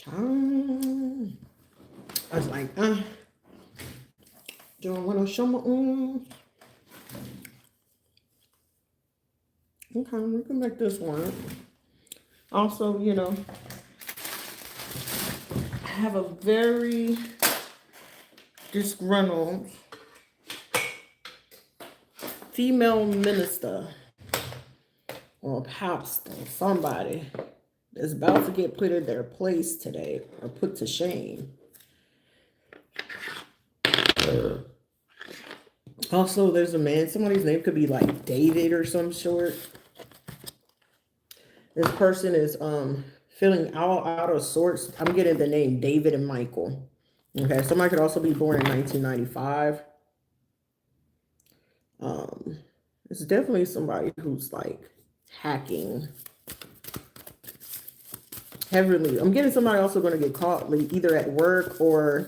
Child. I was like, do I want to show my Okay, we can make this one. Also, I have a very disgruntled female minister or pastor, somebody that's about to get put in their place today or put to shame. Also, there's a man, somebody's name could be like David or some sort. This person is feeling out of sorts. I'm getting the name David and Michael. Okay, somebody could also be born in 1995. It's definitely somebody who's like hacking heavily. I'm getting somebody also going to get caught like, either at work or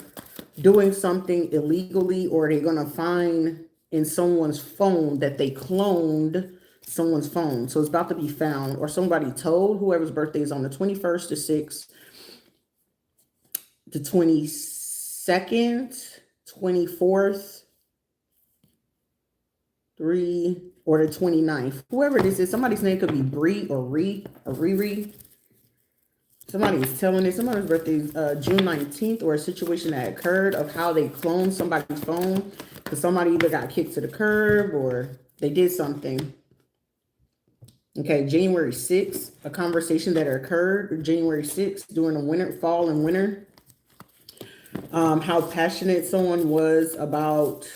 doing something illegally, or they're going to find in someone's phone that they cloned someone's phone. So it's about to be found, or somebody told whoever's birthday is on the 21st to 6th, the 22nd, 24th, 3, or the 29th. Whoever this is, somebody's name could be Bree or Riri. Somebody is telling it. Somebody's birthday is June 19th, or a situation that occurred of how they cloned somebody's phone because somebody either got kicked to the curb or they did something. Okay, January 6th, a conversation that occurred January 6th during the fall and winter. How passionate someone was about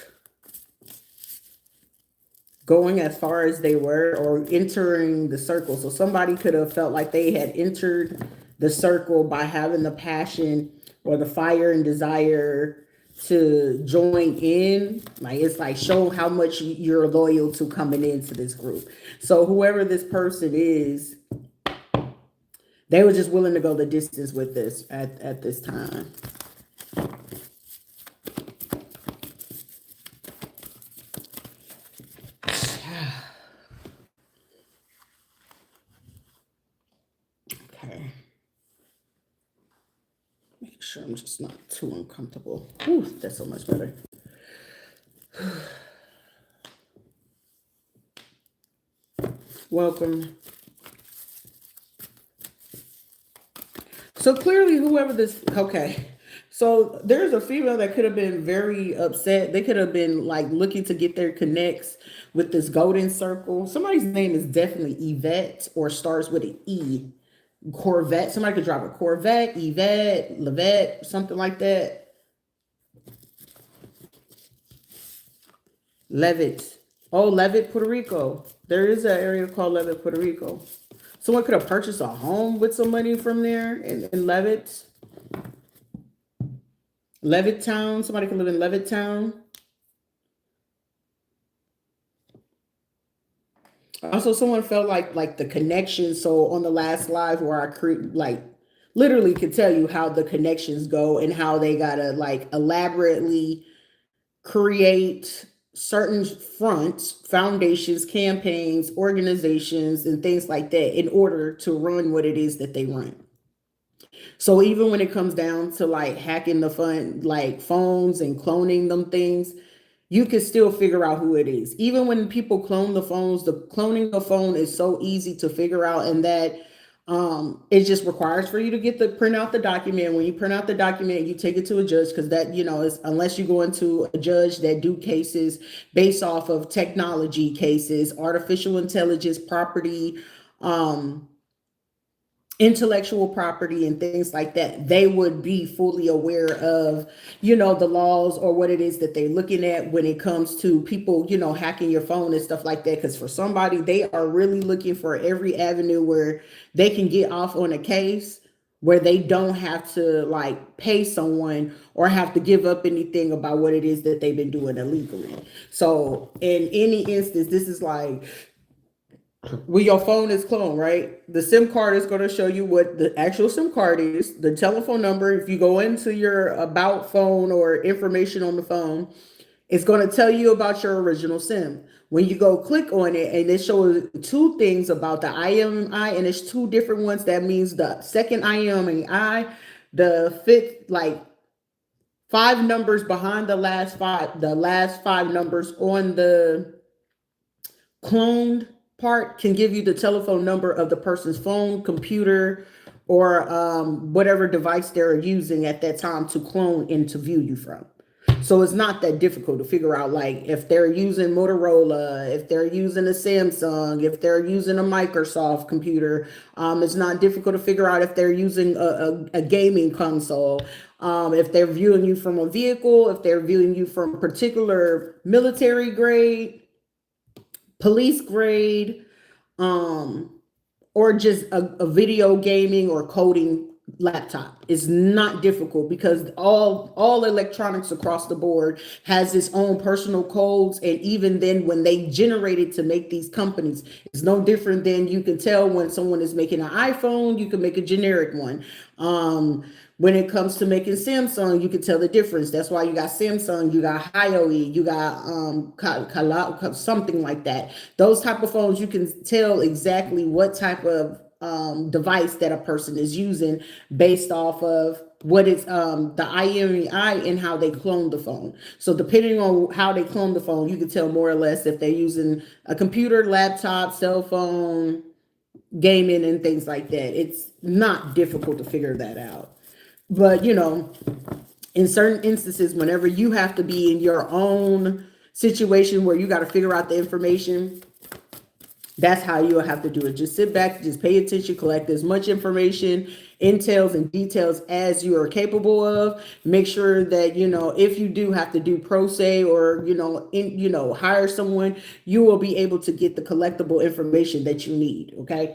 going as far as they were or entering the circle. So somebody could have felt like they had entered the circle by having the passion or the fire and desire to join in. Like it's like show how much you're loyal to coming into this group. So whoever this person is, they were just willing to go the distance with this at this time. Okay. Make sure I'm just not too uncomfortable. Ooh, that's so much better. Welcome. So clearly whoever this, okay. So there's a female that could have been very upset. They could have been like looking to get their connects with this golden circle. Somebody's name is definitely Yvette or starts with an E. Corvette. Somebody could drive a Corvette, Yvette, Levette, something like that. Levitt. Oh, Levitt, Puerto Rico. There is an area called Levitt, Puerto Rico. Someone could have purchased a home with some money from there in Levitt. Levittown. Somebody can live in Levittown. Also, someone felt like the connection. So on the last live where I literally could tell you how the connections go and how they gotta like elaborately create certain fronts, foundations, campaigns, organizations, and things like that in order to run what it is that they run. So even when it comes down to like hacking the phones and cloning them things, you can still figure out who it is. Even when people clone the phones, the cloning the phone is so easy to figure out, and that it just requires for you to print out the document. When you print out the document, you take it to a judge, because that, is unless you go into a judge that do cases based off of technology cases, artificial intelligence, property, intellectual property and things like that, they would be fully aware of, the laws or what it is that they're looking at when it comes to people, hacking your phone and stuff like that. Because for somebody, they are really looking for every avenue where they can get off on a case where they don't have to like pay someone or have to give up anything about what it is that they've been doing illegally. So in any instance, this is like, when your phone is cloned, right? The SIM card is going to show you what the actual SIM card is, the telephone number. If you go into your about phone or information on the phone, it's going to tell you about your original SIM. When you go click on it, and it shows two things about the IMI, and it's two different ones. That means the second IMI The fifth, like five numbers behind the last five numbers on the cloned part can give you the telephone number of the person's phone, computer, or whatever device they're using at that time to clone and to view you from. So it's not that difficult to figure out, like if they're using Motorola, if they're using a Samsung, if they're using a Microsoft computer. It's not difficult to figure out if they're using a gaming console, if they're viewing you from a vehicle, if they're viewing you from a particular military grade, police grade, um, or just a video gaming or coding laptop. Is not difficult because all electronics across the board has its own personal codes, and even then when they generate it to make these companies, it's no different than you can tell when someone is making an iPhone. You can make a generic one. When it comes to making Samsung, you can tell the difference. That's why you got Samsung, you got Huawei, you got something like that. Those type of phones, you can tell exactly what type of device that a person is using based off of what is the IMEI and how they clone the phone. So depending on how they clone the phone, you can tell more or less if they're using a computer, laptop, cell phone, gaming, and things like that. It's not difficult to figure that out. But in certain instances, whenever you have to be in your own situation where you got to figure out the information, that's how you'll have to do it. Just sit back, just pay attention, collect as much information, intels, and details as you are capable of. Make sure that, if you do have to do pro se or, hire someone, you will be able to get the collectible information that you need. Okay.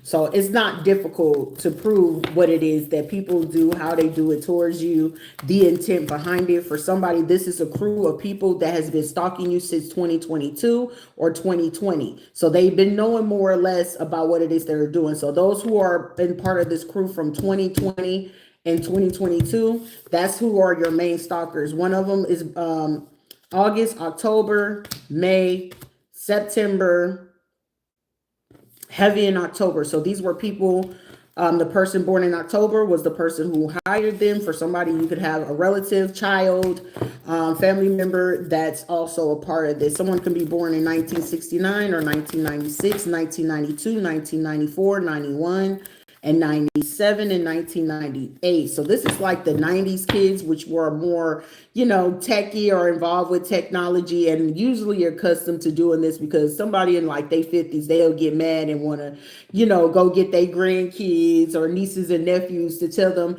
So it's not difficult to prove what it is that people do, how they do it towards you, the intent behind it. For somebody, this is a crew of people that has been stalking you since 2022 or 2020. So they've been knowing more or less about what it is they're doing. So those who are in part of this crew from 2020 and 2022, that's who are your main stalkers. One of them is August, October, May, September, heavy in October. So these were people, the person born in October was the person who hired them. For somebody, you could have a relative, child, family member that's also a part of this. Someone can be born in 1969 or 1996, 1992, 1994, 91, and 97 and 1998. So this is like the 90s kids, which were more, techie or involved with technology, and usually are accustomed to doing this because somebody in like their 50s, they'll get mad and want to, go get their grandkids or nieces and nephews to tell them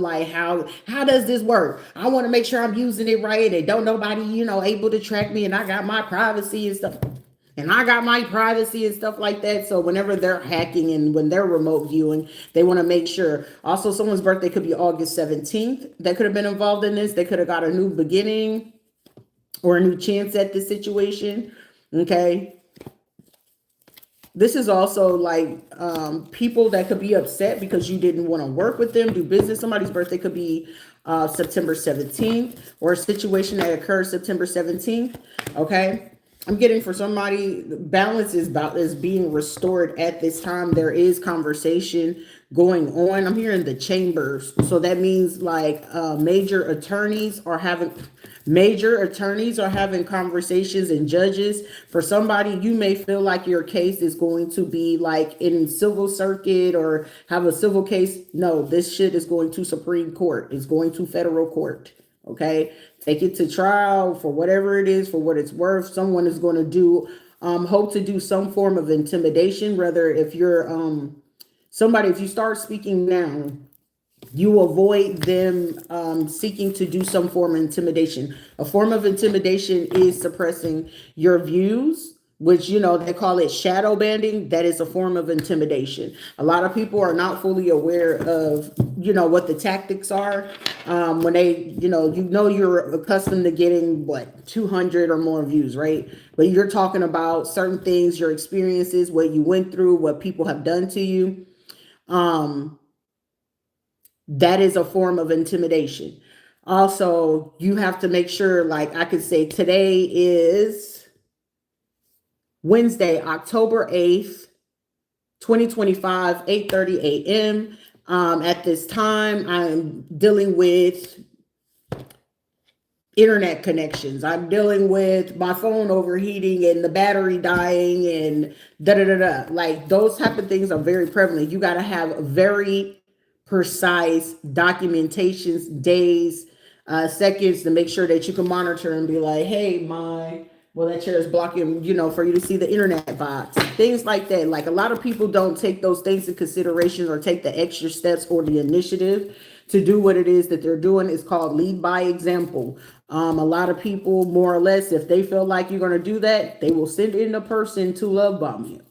like, how does this work? I want to make sure I'm using it right and don't nobody, able to track me, and I got my privacy and stuff. Like that. So whenever they're hacking and when they're remote viewing, they want to make sure. Also, someone's birthday could be August 17th. That could have been involved in this. They could have got a new beginning or a new chance at this situation. Okay. This is also like people that could be upset because you didn't want to work with them, do business. Somebody's birthday could be September 17th, or a situation that occurred September 17th. Okay. I'm getting, for somebody, balance is being restored at this time. There is conversation going on. I'm hearing the chambers. So that means like major attorneys are having conversations, and judges. For somebody, you may feel like your case is going to be like in civil circuit or have a civil case. No, this shit is going to Supreme Court. It's going to federal court. Okay. Take it to trial for whatever it is, for what it's worth. Someone is going to hope to do some form of intimidation. Whether if you're if you start speaking now, you avoid them seeking to do some form of intimidation. A form of intimidation is suppressing your views, which, they call it shadow banning. That is a form of intimidation. A lot of people are not fully aware of, what the tactics are. When they, you're accustomed to getting 200 or more views, right? But you're talking about certain things, your experiences, what you went through, what people have done to you. That is a form of intimidation. Also, you have to make sure, like I could say, today is Wednesday, October 8th, 2025, 8:30 a.m. At this time, I'm dealing with internet connections. I'm dealing with my phone overheating and the battery dying and da da da da. Like those type of things are very prevalent. You got to have very precise documentations, days, seconds to make sure that you can monitor and be like, hey, that chair is blocking, for you to see the internet box, things like that. Like a lot of people don't take those things in consideration or take the extra steps or the initiative to do what it is that they're doing. Is called lead by example. A lot of people, more or less, if they feel like you're going to do that, they will send in a person to love bomb you.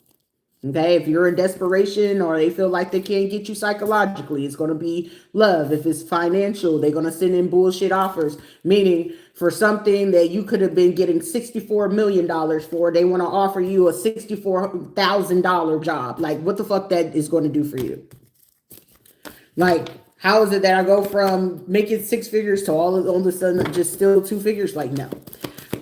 Okay, if you're in desperation or they feel like they can't get you psychologically, it's going to be love. If it's financial, they're going to send in bullshit offers, meaning for something that you could have been getting $64 million for, they want to offer you a $64,000 job. Like, what the fuck that is going to do for you? Like, how is it that I go from making six figures to all of a sudden just still two figures? Like, no.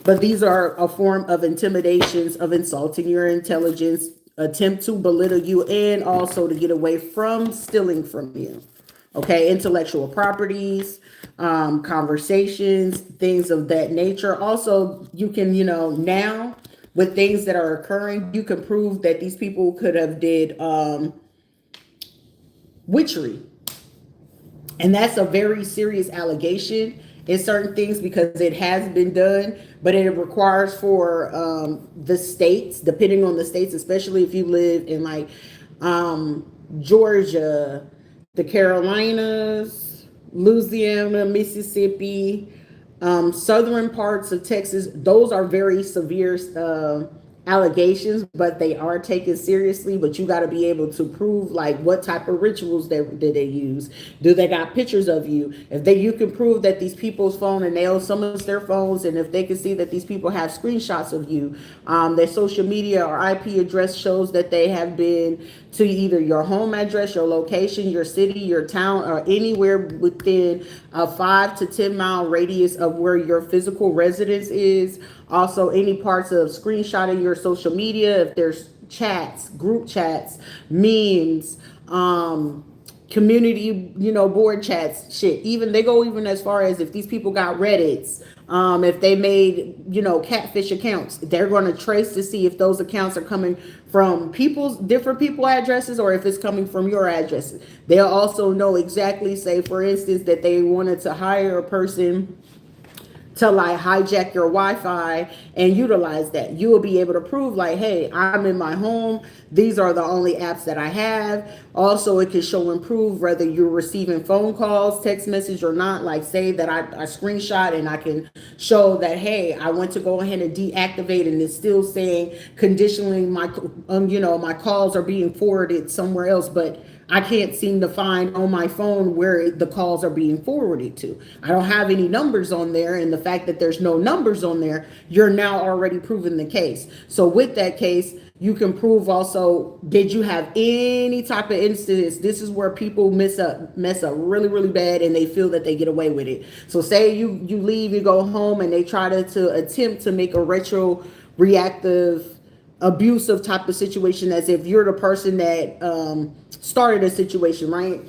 But these are a form of intimidations, of insulting your intelligence, attempt to belittle you, and also to get away from stealing from you. Okay, intellectual properties, conversations, things of that nature. Also, you can, now with things that are occurring, you can prove that these people could have did witchery. And that's a very serious allegation in certain things because it has been done, but it requires for the states, depending on the states, especially if you live in like Georgia, the Carolinas, Louisiana, Mississippi, southern parts of Texas. Those are very severe allegations, but they are taken seriously. But you got to be able to prove like what type of rituals did they use. Do they got pictures of you? If you can prove that these people's phone, and they own some of their phones, and if they can see that these people have screenshots of you, their social media or IP address shows that they have been to either your home address, your location, your city, your town, or anywhere within a 5 to 10 mile radius of where your physical residence is. Also, any parts of screenshotting your social media, if there's chats, group chats, memes, community, board chats, shit. Even they go even as far as if these people got Reddits, if they made, catfish accounts, they're going to trace to see if those accounts are coming from different people addresses or if it's coming from your addresses. They'll also know exactly, say, for instance, that they wanted to hire a person to like hijack your Wi-Fi and utilize that. You will be able to prove like, hey, I'm in my home. These are the only apps that I have. Also, it can show and prove whether you're receiving phone calls, text message or not. Like say that I screenshot and I can show that, hey, I went to go ahead and deactivate and it's still saying conditionally my, my calls are being forwarded somewhere else, but I can't seem to find on my phone where the calls are being forwarded to. I don't have any numbers on there. And the fact that there's no numbers on there, you're now already proving the case. So with that case, you can prove also, did you have any type of instance? This is where people mess up really, really bad and they feel that they get away with it. So say you leave, you go home and they try to attempt to make a reactive abusive type of situation, as if you're the person that started a situation, right?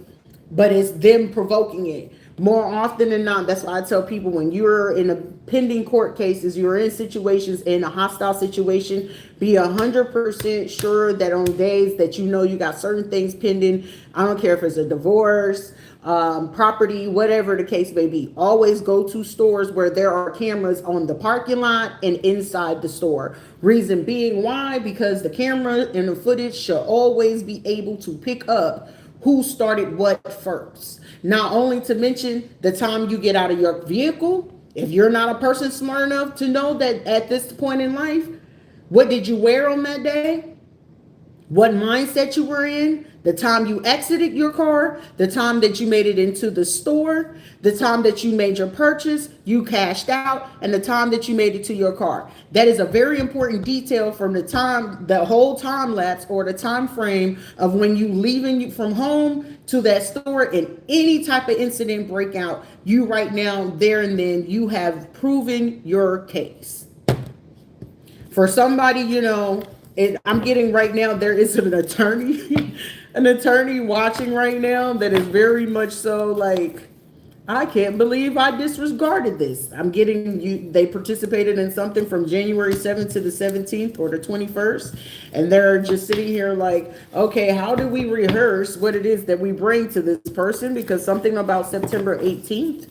But it's them provoking it. More often than not, that's why I tell people when you're in a pending court cases, you're in situations in a hostile situation, be 100% sure that on days that you got certain things pending, I don't care if it's a divorce, property, whatever the case may be, always go to stores where there are cameras on the parking lot and inside the store. Reason being why? Because the camera and the footage should always be able to pick up who started what first. Not only to mention the time you get out of your vehicle, if you're not a person smart enough to know that at this point in life, what did you wear on that day? What mindset you were in, the time you exited your car, the time that you made it into the store, the time that you made your purchase, you cashed out, and the time that you made it to your car. That is a very important detail from the whole time lapse or the time frame of when you leaving from home to that store, and any type of incident breakout, you right now, there and then, you have proven your case. For somebody, I'm getting right now, there is an attorney, an attorney watching right now that is very much so like, I can't believe I disregarded this. I'm getting you, they participated in something from January 7th to the 17th or the 21st. And they're just sitting here like, okay, how do we rehearse what it is that we bring to this person? Because something about September 18th.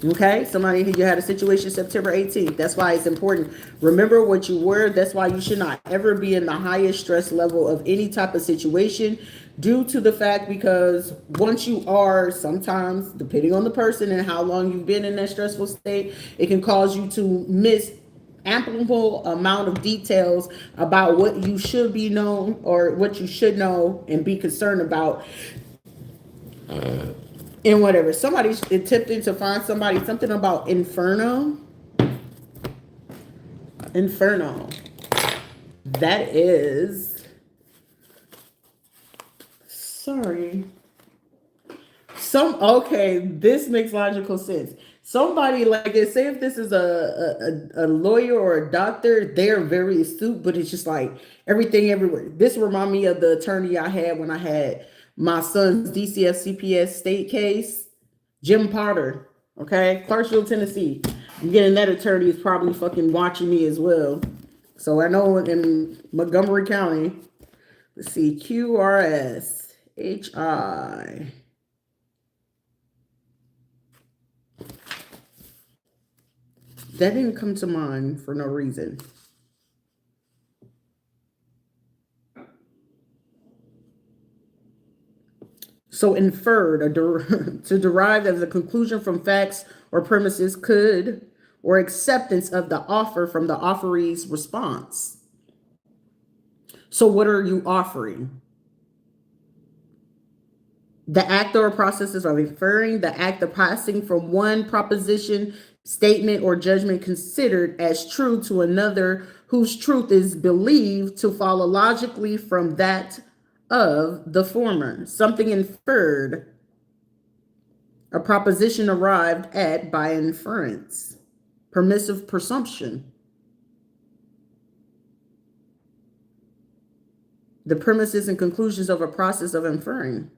Okay, somebody, you had a situation September 18th. That's why it's important. Remember what you were. That's why you should not ever be in the highest stress level of any type of situation, due to the fact, because once you are, sometimes depending on the person and how long you've been in that stressful state, it can cause you to miss ample amount of details about what you should be known or what you should know and be concerned about. And whatever. Somebody's attempting to find somebody, something about Inferno. Inferno. That is, sorry. Okay, this makes logical sense. Somebody, like, say if this is a lawyer or a doctor, they're very astute, but it's just like everything everywhere. This remind me of the attorney I had when I had my son's DCF CPS state case, Jim Potter, okay, Clarksville, Tennessee. I'm getting that attorney is probably fucking watching me as well. So I know in Montgomery County, let's see, QRS HI. That didn't come to mind for no reason. So inferred, to derive as a conclusion from facts or premises, could, or acceptance of the offer from the offeree's response. So what are you offering? The act or processes of inferring, the act of passing from one proposition, statement, or judgment considered as true to another whose truth is believed to follow logically from that of the former. Something inferred, a proposition arrived at by inference. Permissive presumption. The premises and conclusions of a process of inferring.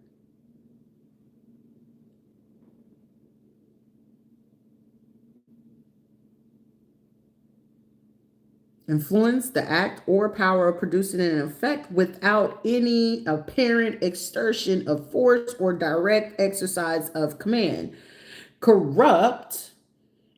Influence, the act or power of producing an effect without any apparent exertion of force or direct exercise of command. Corrupt,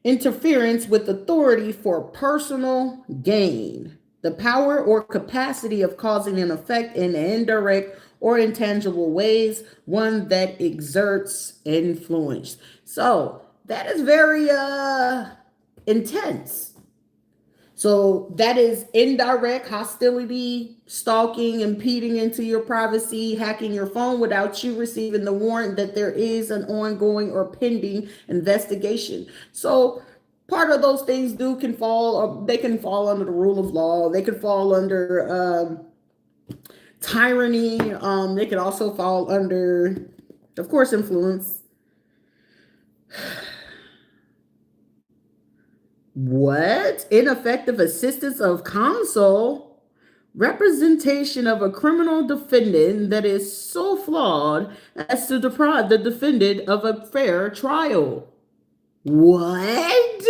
interference with authority for personal gain. The power or capacity of causing an effect in indirect or intangible ways, one that exerts influence. So that is very intense. So that is indirect hostility, stalking, impeding into your privacy, hacking your phone without you receiving the warrant that there is an ongoing or pending investigation. So part of those things can fall, they can fall under the rule of law. They could fall under tyranny. They could also fall under, of course, influence. What? Ineffective assistance of counsel? Representation of a criminal defendant that is so flawed as to deprive the defendant of a fair trial. What?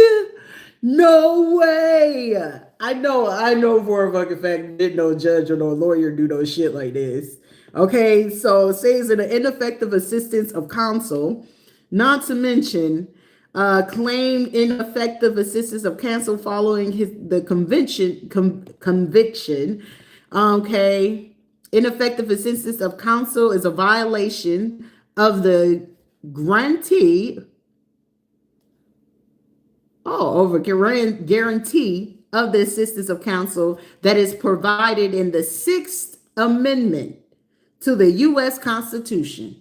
No way. I know for a fucking fact didn't no judge or no lawyer do no shit like this. Okay, so it says an ineffective assistance of counsel, not to mention claimed ineffective assistance of counsel following the conviction. Okay, ineffective assistance of counsel is a violation of the guarantee of the assistance of counsel that is provided in the Sixth Amendment to the U.S. Constitution.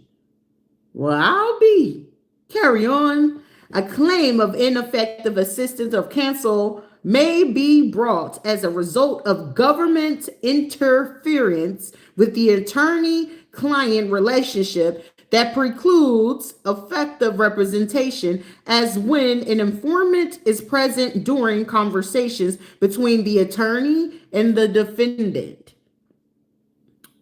Well, I'll be. Carry on. A claim of ineffective assistance of counsel may be brought as a result of government interference with the attorney-client relationship that precludes effective representation, as when an informant is present during conversations between the attorney and the defendant.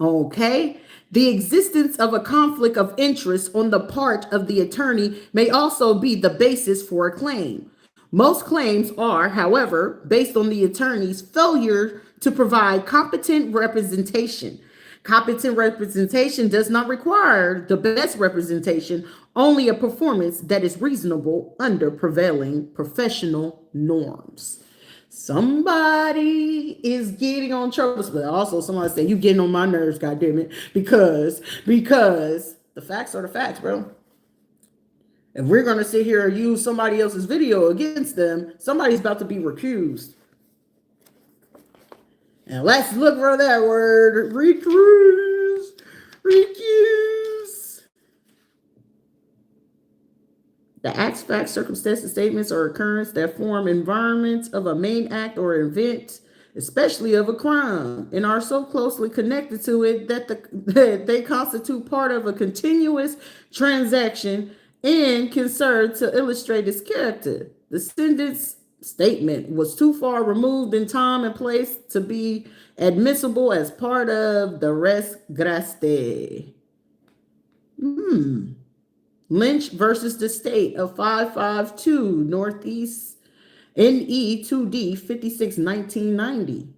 Okay. The existence of a conflict of interest on the part of the attorney may also be the basis for a claim. Most claims are, however, based on the attorney's failure to provide competent representation. Competent representation does not require the best representation, only a performance that is reasonable under prevailing professional norms. Somebody is getting on trouble, but also somebody said, you getting on my nerves, goddammit, because the facts are the facts, bro. If we're gonna sit here and use somebody else's video against them, somebody's about to be recused. And let's look for that word, recuse. The acts, facts, circumstances, statements, or occurrence that form environments of a main act or event, especially of a crime, and are so closely connected to it that they constitute part of a continuous transaction and can serve to illustrate its character. The defendant's statement was too far removed in time and place to be admissible as part of the res greste. Lynch versus the State of 552 Northeast NE 2D 56 1990.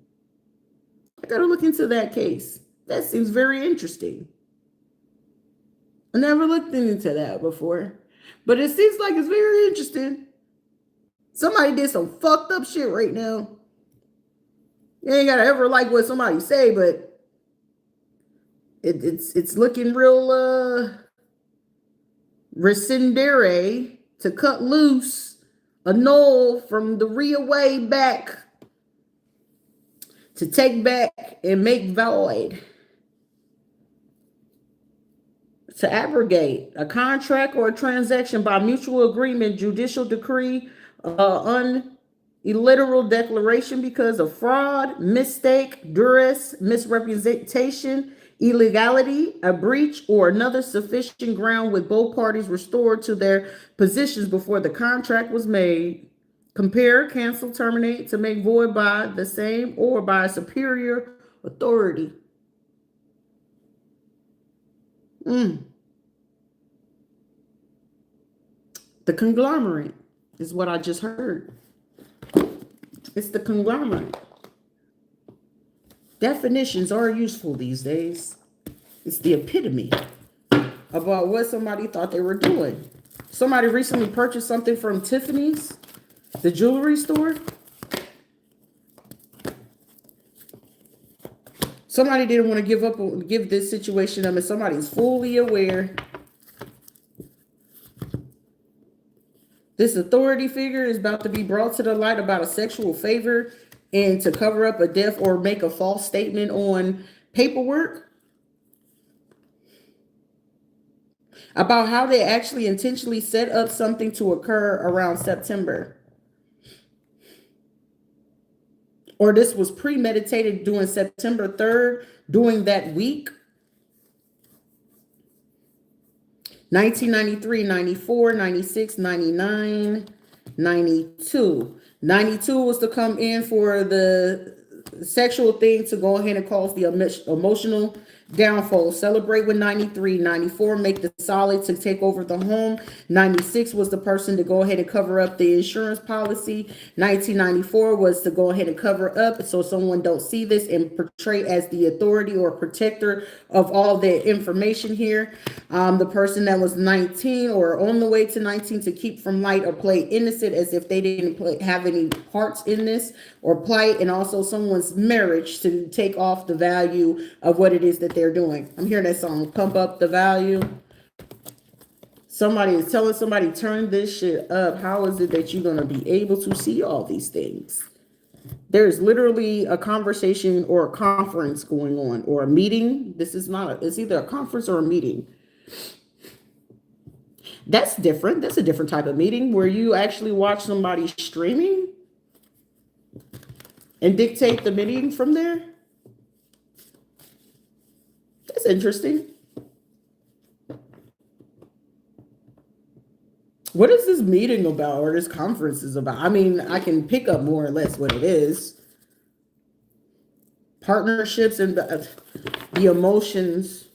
I gotta look into that case. That seems very interesting. I never looked into that before, but it seems like it's very interesting. Somebody did some fucked up shit right now. You ain't gotta ever like what somebody say, but it's looking real rescindere, to cut loose, annul from the real way back, to take back and make void, to abrogate a contract or a transaction by mutual agreement, judicial decree, illiteral declaration because of fraud, mistake, duress, misrepresentation, illegality, a breach, or another sufficient ground with both parties restored to their positions before the contract was made. Compare, cancel, terminate, to make void by the same or by a superior authority. The conglomerate is what I just heard. It's the conglomerate. Definitions are useful these days. It's the epitome about what somebody thought they were doing. Somebody recently purchased something from Tiffany's, the jewelry store. Somebody didn't want to give this situation up, and somebody's fully aware. This authority figure is about to be brought to the light about a sexual favor and to cover up a death or make a false statement on paperwork about how they actually intentionally set up something to occur around September. Or this was premeditated during September 3rd, during that week. 1993, 94, 96, 99, 92. 92 was to come in for the sexual thing to go ahead and cause the emotional downfall. Celebrate with 93. 94, make the solid to take over the home. 96 was the person to go ahead and cover up the insurance policy. 1994 was to go ahead and cover up so someone don't see this and portray as the authority or protector of all the information here. The person that was 19 or on the way to 19 to keep from light or play innocent as if they didn't have any parts in this or plight, and also someone's marriage to take off the value of what it is that they're doing. I'm hearing that song, Pump Up the Value. Somebody is telling somebody, turn this shit up. How is it that you're going to be able to see all these things? There's literally a conversation or a conference going on, or a meeting. This is not, it's either a conference or a meeting. That's different. That's a different type of meeting where you actually watch somebody streaming and dictate the meeting from there. That's interesting. What is this meeting about or this conference is about? I mean, I can pick up more or less what it is. Partnerships and the emotions,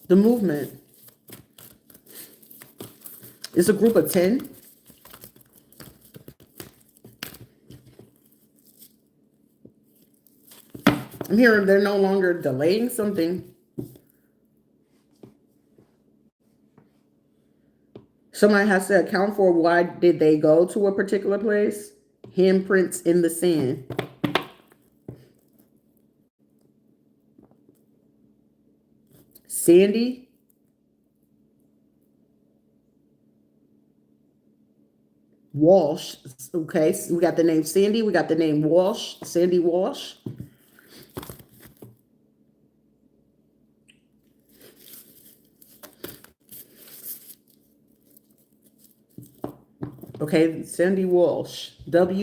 the movement. It's a group of 10. I'm hearing they're no longer delaying something. Somebody has to account for why did they go to a particular place. Handprints in the sand. Sandy. Walsh. Okay, so we got the name Sandy. We got the name Walsh. Sandy Walsh. Okay, Sandy Walsh. Welsch.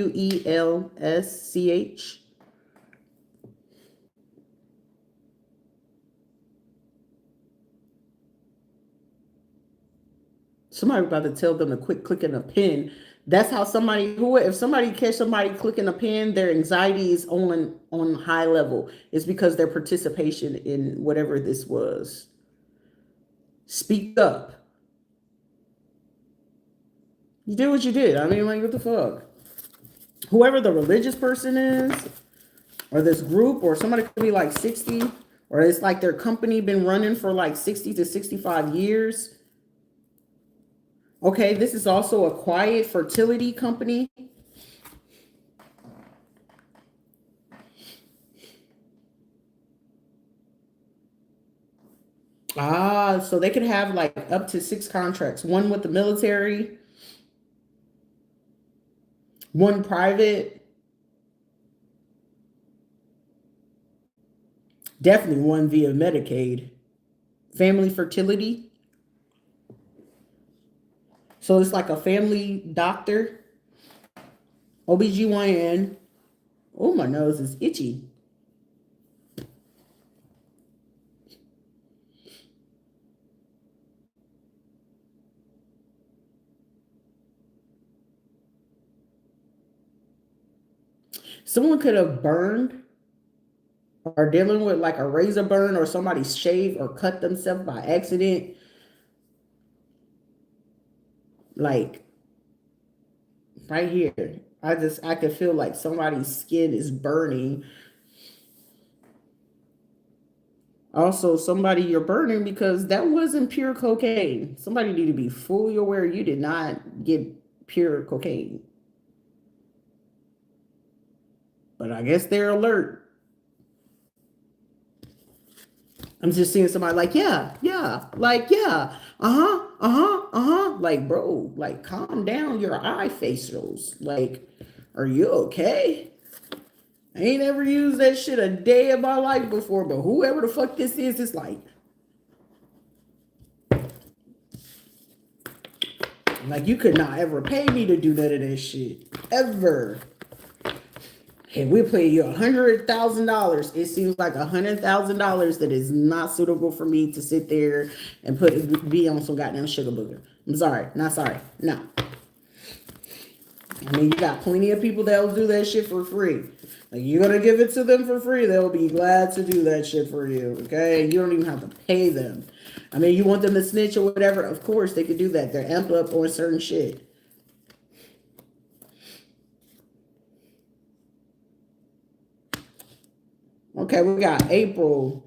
Somebody about to tell them to quit clicking a pin. That's how somebody if somebody catch somebody clicking a pin, their anxiety is on high level. It's because their participation in whatever this was. Speak up. You did what you did. I mean, like, what the fuck? Whoever the religious person is, or this group, or somebody could be like 60, or it's like their company been running for like 60 to 65 years. Okay, this is also a quiet fertility company. Ah, so they could have like up to 6 contracts, one with the military, one private, definitely one via Medicaid, family fertility. So it's like a family doctor, OBGYN. Oh, my nose is itchy. Someone could have burned or dealing with like a razor burn or somebody shaved or cut themselves by accident. Like right here. I could feel like somebody's skin is burning. Also, somebody you're burning because that wasn't pure cocaine. Somebody need to be fully aware you did not get pure cocaine. But I guess they're alert. I'm just seeing somebody like, yeah, like, yeah, like, bro, like, calm down your eye facials. Like, are you okay? I ain't ever used that shit a day of my life before, but whoever the fuck this is, it's like you could not ever pay me to do none of this shit. Ever. Hey, we pay you $100,000. It seems like $100,000 that is not suitable for me to sit there and be on some goddamn sugar booger. I'm sorry, not sorry. No. I mean, you got plenty of people that'll do that shit for free. Like, you're gonna give it to them for free, they'll be glad to do that shit for you. Okay, you don't even have to pay them. I mean, you want them to snitch or whatever? Of course, they could do that. They're amped up on certain shit. Okay, we got April,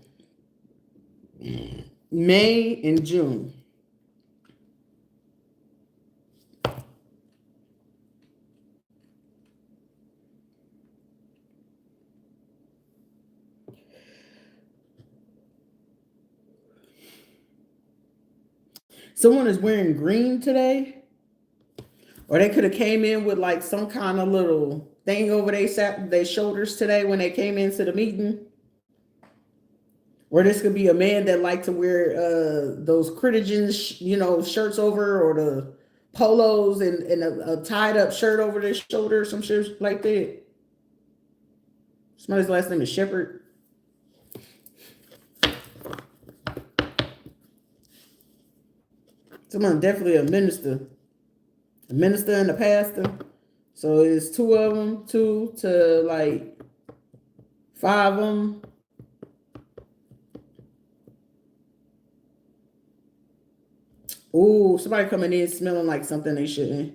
May, and June. Someone is wearing green today, or they could have came in with like some kind of little thing over their shoulders today when they came into the meeting. Or this could be a man that liked to wear those Critigen, shirts over, or the polos and a tied up shirt over their shoulder, some shit like that. Somebody's last name is Shepherd. Someone definitely a minister. The minister and the pastor. So it's two of them, two to like five of them. Ooh, somebody coming in smelling like something they shouldn't.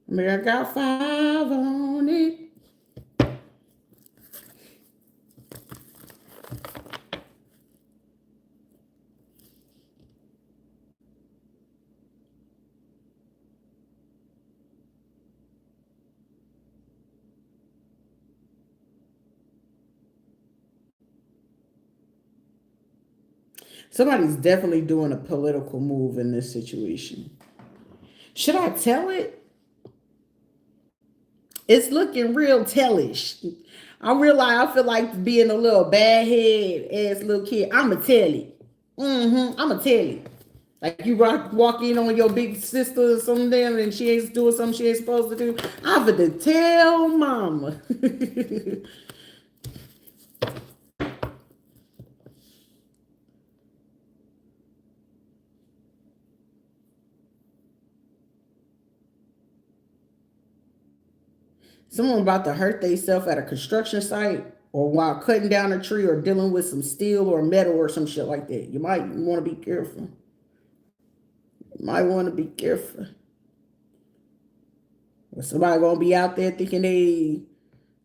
I mean, I got five on it. Somebody's definitely doing a political move in this situation. Should I tell it? It's looking real tellish. I feel like being a little bad head ass little kid. I'ma tell it. I'ma tell it. Like you walk in on your big sister or something and she ain't doing something she ain't supposed to do. I'm gonna tell mama. Someone about to hurt themselves at a construction site or while cutting down a tree or dealing with some steel or metal or some shit like that. You might want to be careful. You might want to be careful. Or somebody gonna be out there thinking they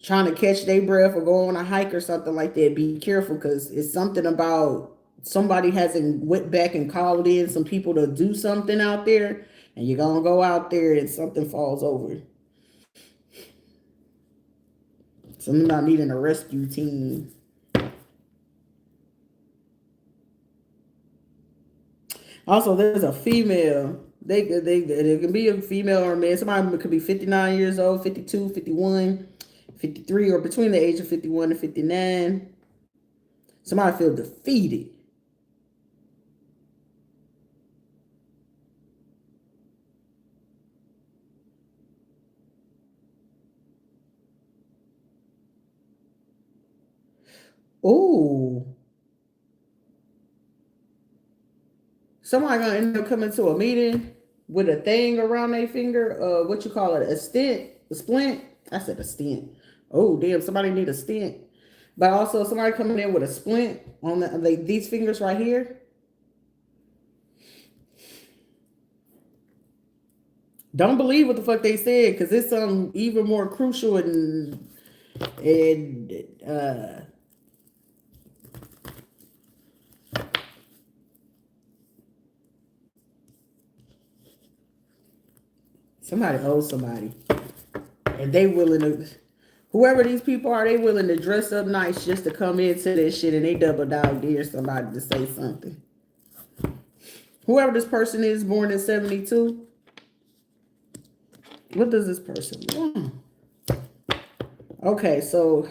trying to catch their breath or go on a hike or something like that. Be careful because it's something about somebody hasn't went back and called in some people to do something out there, and you're gonna go out there and something falls over. Something about needing a rescue team. Also, there's a female. They can be a female or a man. Somebody could be 59 years old, 52, 51, 53, or between the age of 51 and 59. Somebody feel defeated. Oh, somebody gonna end up coming to a meeting with a thing around their finger. What you call it? A stent, a splint. I said a stent. Oh, damn! Somebody need a stent. But also somebody coming in with a splint on these fingers right here. Don't believe what the fuck they said because it's something even more crucial and somebody owes somebody, and they willing to. Whoever these people are, they willing to dress up nice just to come into this shit, and they double dog dare somebody to say something. Whoever this person is, born in 72. What does this person want? Okay, so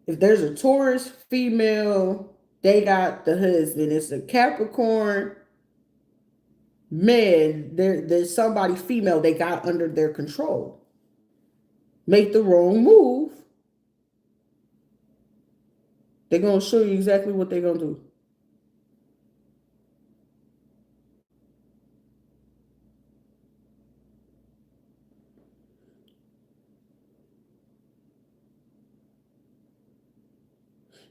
if there's a Taurus female, they got the husband. It's a Capricorn man. There's somebody female they got under their control. Make the wrong move, they're gonna show you exactly what they're gonna do.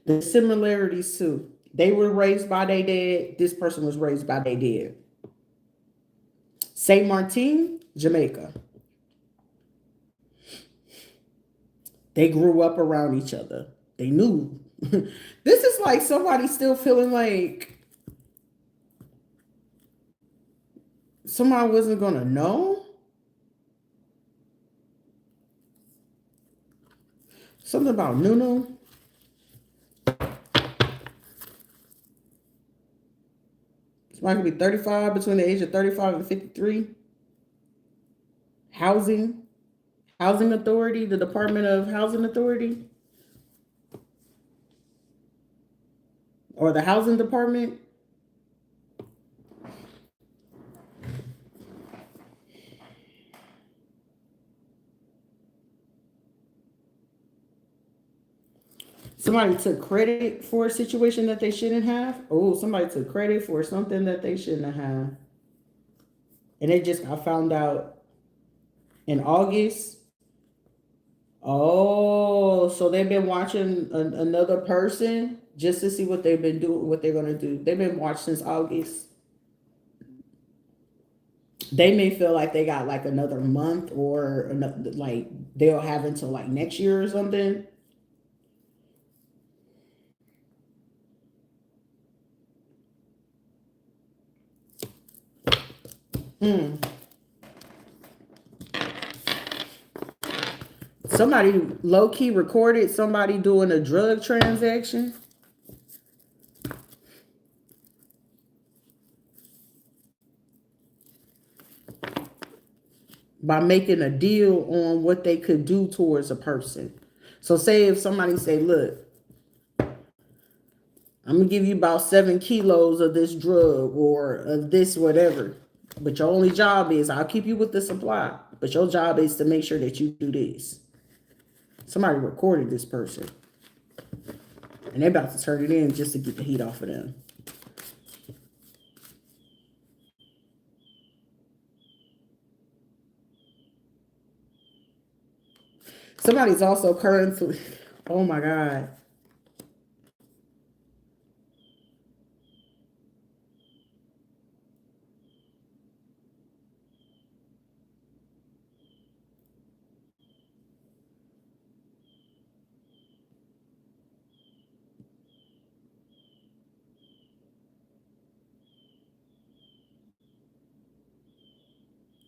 The similarities too. They were raised by their dad. This person was raised by their dad. Saint Martin, Jamaica. They grew up around each other. They knew. This is like somebody still feeling like somebody wasn't gonna know. Something about Nuno. Somebody could be 35, between the age of 35 and 53. Housing. Housing Authority, the Department of Housing Authority. Or the Housing Department. Somebody took credit for a situation that they shouldn't have. Oh, somebody took credit for something that they shouldn't have. And they just got found out in August. Oh, so they've been watching another person just to see what they've been doing, what they're gonna do. They've been watching since August. They may feel like they got like another month or another, like they'll have until like next year or something. Hmm. Somebody low key recorded somebody doing a drug transaction by making a deal on what they could do towards a person. So say if somebody say, look, I'm gonna give you about 7 kilos of this drug or of this whatever. But your only job is I'll keep you with the supply. But your job is to make sure that you do this. Somebody recorded this person. And they're about to turn it in just to get the heat off of them. Somebody's also currently, oh my God.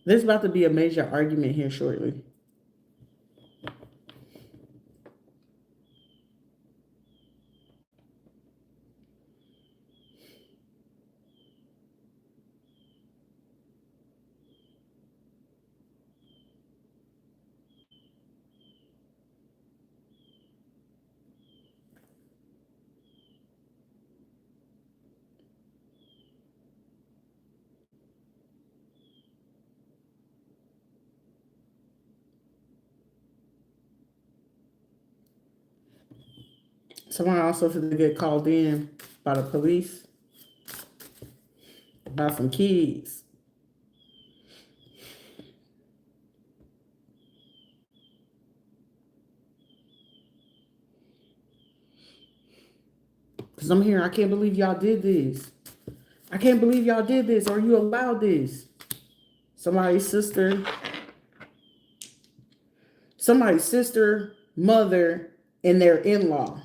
There's about to be a major argument here shortly. Someone also to get called in by the police about some kids. Because I'm here, I can't believe y'all did this. I can't believe y'all did this or you allowed this. Somebody's sister, mother, and their in-law.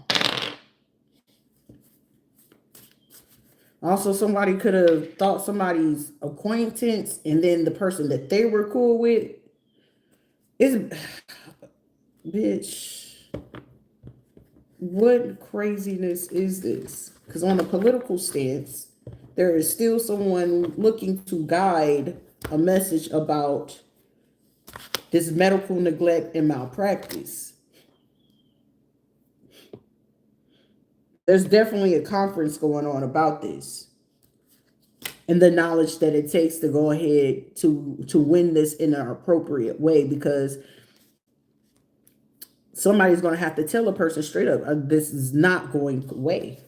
Also, somebody could have thought somebody's acquaintance and then the person that they were cool with is, bitch, what craziness is this? Because on a political stance, there is still someone looking to guide a message about this medical neglect and malpractice. There's definitely a conference going on about this and the knowledge that it takes to go ahead to win this in an appropriate way, because somebody's going to have to tell a person straight up, this is not going away.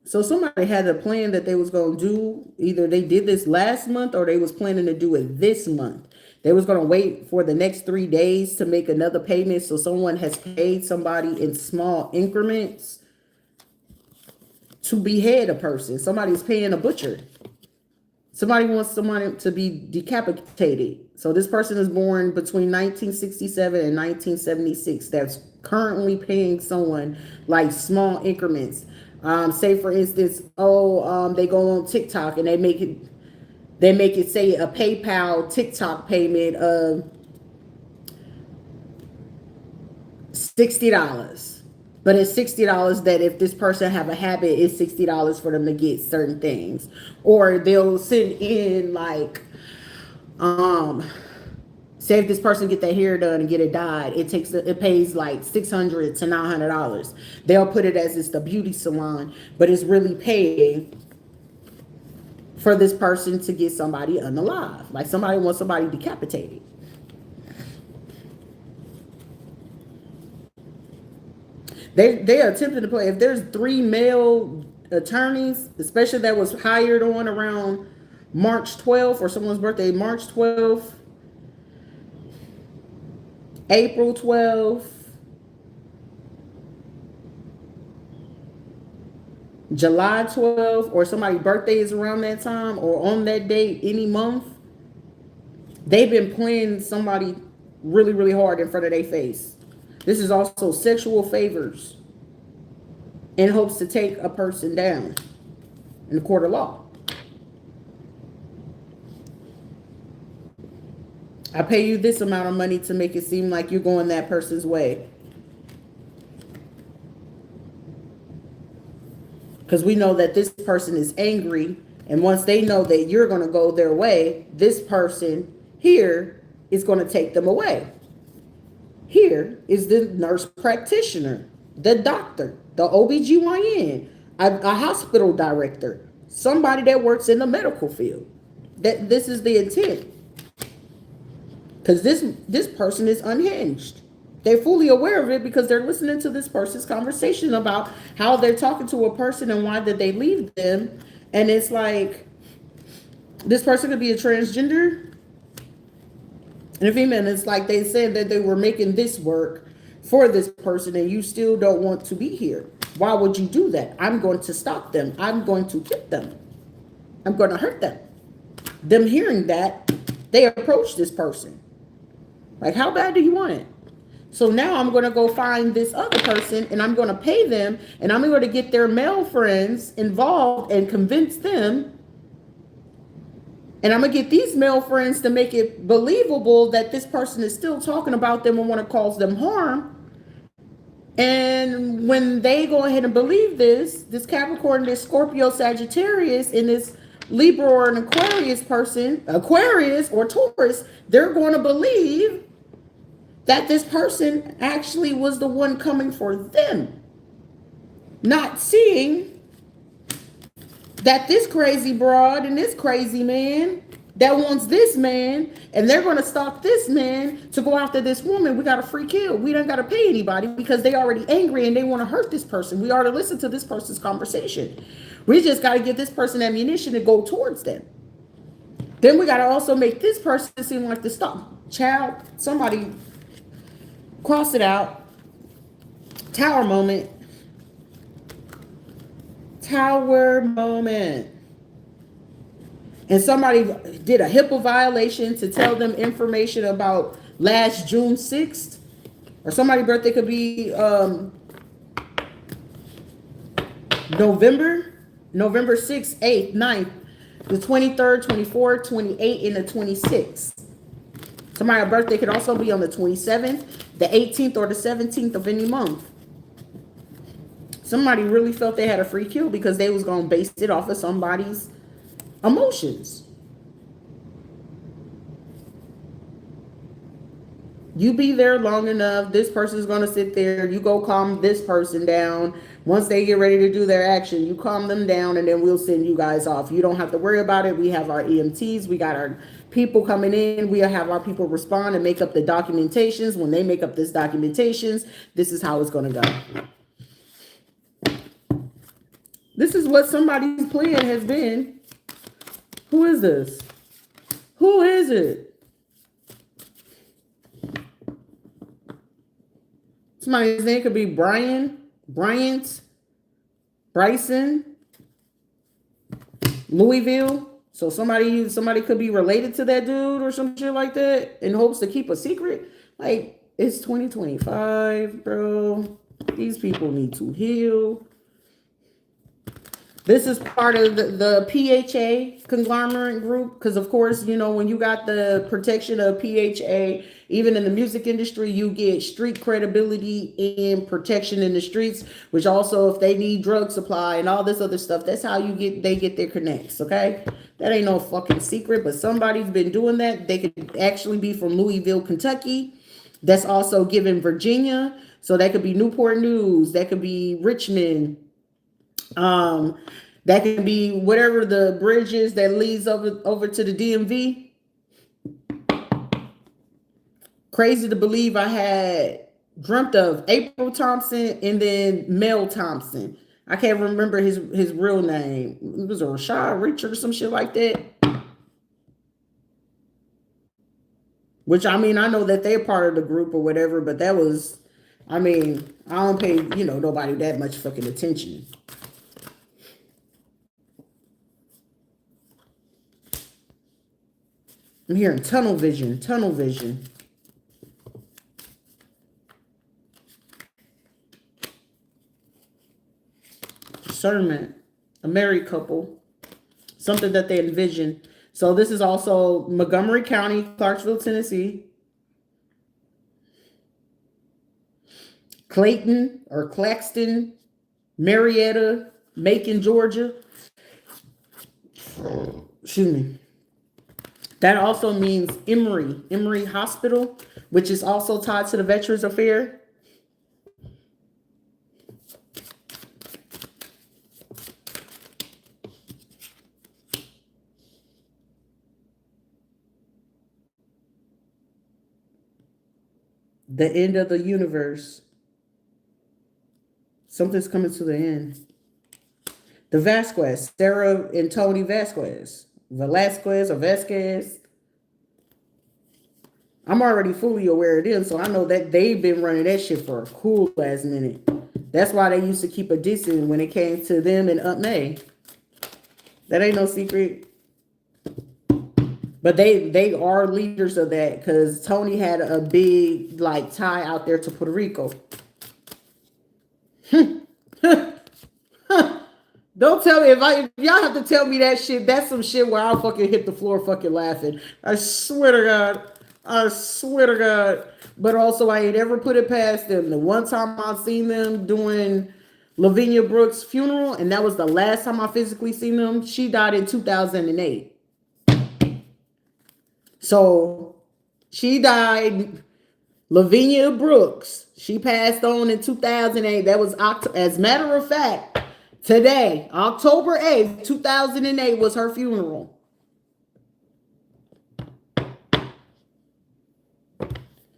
So somebody had a plan that they was going to do. Either they did this last month or they was planning to do it this month. They was going to wait for the next 3 days to make another payment. So someone has paid somebody in small increments to behead a person. Somebody's paying a butcher. Somebody wants someone to be decapitated. So this person is born between 1967 and 1976. That's currently paying someone like small increments. Say for instance, they go on TikTok and they make it say a PayPal TikTok payment of $60. But it's $60 that if this person have a habit, it's $60 for them to get certain things. Or they'll send in like Say if this person get their hair done and get it dyed, it pays like $600 to $900. They'll put it as it's the beauty salon, but it's really paying for this person to get somebody unalive. Like somebody wants somebody decapitated. They attempted to play. If there's 3 male attorneys, especially that was hired on around March 12th or someone's birthday, March 12th, April 12th, July 12th, or somebody's birthday is around that time or on that date, any month, they've been playing somebody really, really hard in front of their face. This is also sexual favors in hopes to take a person down in the court of law. I pay you this amount of money to make it seem like you're going that person's way. Because we know that this person is angry, and once they know that you're going to go their way, this person here is going to take them away. Here is the nurse practitioner, the doctor, the OBGYN, a hospital director, somebody that works in the medical field. That this is the intent. Because this person is unhinged. They're fully aware of it because they're listening to this person's conversation about how they're talking to a person and why did they leave them. And it's like, this person could be a transgender. And if even it's like they said that they were making this work for this person and you still don't want to be here. Why would you do that? I'm going to stop them. I'm going to kill them. I'm going to hurt them. Them hearing that, they approach this person. Like, how bad do you want it? So now I'm going to go find this other person and I'm going to pay them and I'm going to get their male friends involved and convince them. And I'm going to get these male friends to make it believable that this person is still talking about them and want to cause them harm. And when they go ahead and believe this Capricorn, this Scorpio, Sagittarius, and this Libra or an Aquarius person, Aquarius or Taurus, they're going to believe that this person actually was the one coming for them. Not seeing that this crazy broad and this crazy man that wants this man, and they're going to stop this man to go after this woman. We got a free kill. We don't got to pay anybody because they already angry and they want to hurt this person. We already listened to this person's conversation. We just got to give this person ammunition to go towards them. Then we got to also make this person seem like the stop. Child, somebody cross it out. Tower moment. Tower moment. And somebody did a HIPAA violation to tell them information about last June 6th. Or somebody's birthday could be November 6th, 8th, 9th, the 23rd, 24th, 28th, and the 26th. Somebody's birthday could also be on the 27th, the 18th, or the 17th of any month. Somebody really felt they had a free kill because they was going to base it off of somebody's emotions. You be there long enough, this person's going to sit there, you go calm this person down. Once they get ready to do their action, you calm them down, and then we'll send you guys off. You don't have to worry about it. We have our EMTs, we got our people coming in, we'll have our people respond and make up the documentations. When they make up this documentations, this is how it's going to go. This is what somebody's plan has been. Who is this? Who is it? Somebody's name could be Brian, Bryant, Bryson, Louisville. So somebody could be related to that dude or some shit like that in hopes to keep a secret. Like, it's 2025, bro. These people need to heal. This is part of the PHA conglomerate group because, of course, you know, when you got the protection of PHA, even in the music industry, you get street credibility and protection in the streets, which also, if they need drug supply and all this other stuff, that's how they get their connects, okay? That ain't no fucking secret, but somebody's been doing that. They could actually be from Louisville, Kentucky. That's also given Virginia. So that could be Newport News. That could be Richmond. Um, that can be whatever the bridge is that leads over to the DMV. Crazy to believe I had dreamt of April Thompson and then Mel Thompson. I can't remember his real name. It was a Rashad Richard or some shit like that. Which, I mean, I know that they're part of the group or whatever, but that was, I mean, I don't pay, you know, nobody that much fucking attention. I'm hearing tunnel vision, tunnel vision. Discernment, a married couple, something that they envision. So this is also Montgomery County, Clarksville, Tennessee. Clayton or Claxton, Marietta, Macon, Georgia. Excuse me. That also means Emory Hospital, which is also tied to the Veterans Affairs. The end of the universe. Something's coming to the end. The Vasquez, Sarah and Tony Vasquez. Velasquez or Vasquez. I'm already fully aware of them, so I know that they've been running that shit for a cool last minute. That's why they used to keep a distance when it came to them and Aunt May. That ain't no secret. But they are leaders of that because Tony had a big like tie out there to Puerto Rico. Don't tell me if y'all have to tell me that shit. That's some shit where I'll fucking hit the floor fucking laughing. I swear to God. I swear to God. But also I ain't ever put it past them. The one time I seen them doing Lavinia Brooks' funeral, and that was the last time I physically seen them. She died in 2008. So she died, Lavinia Brooks. She passed on in 2008. That was as a matter of fact, today, October 8th, 2008 was her funeral.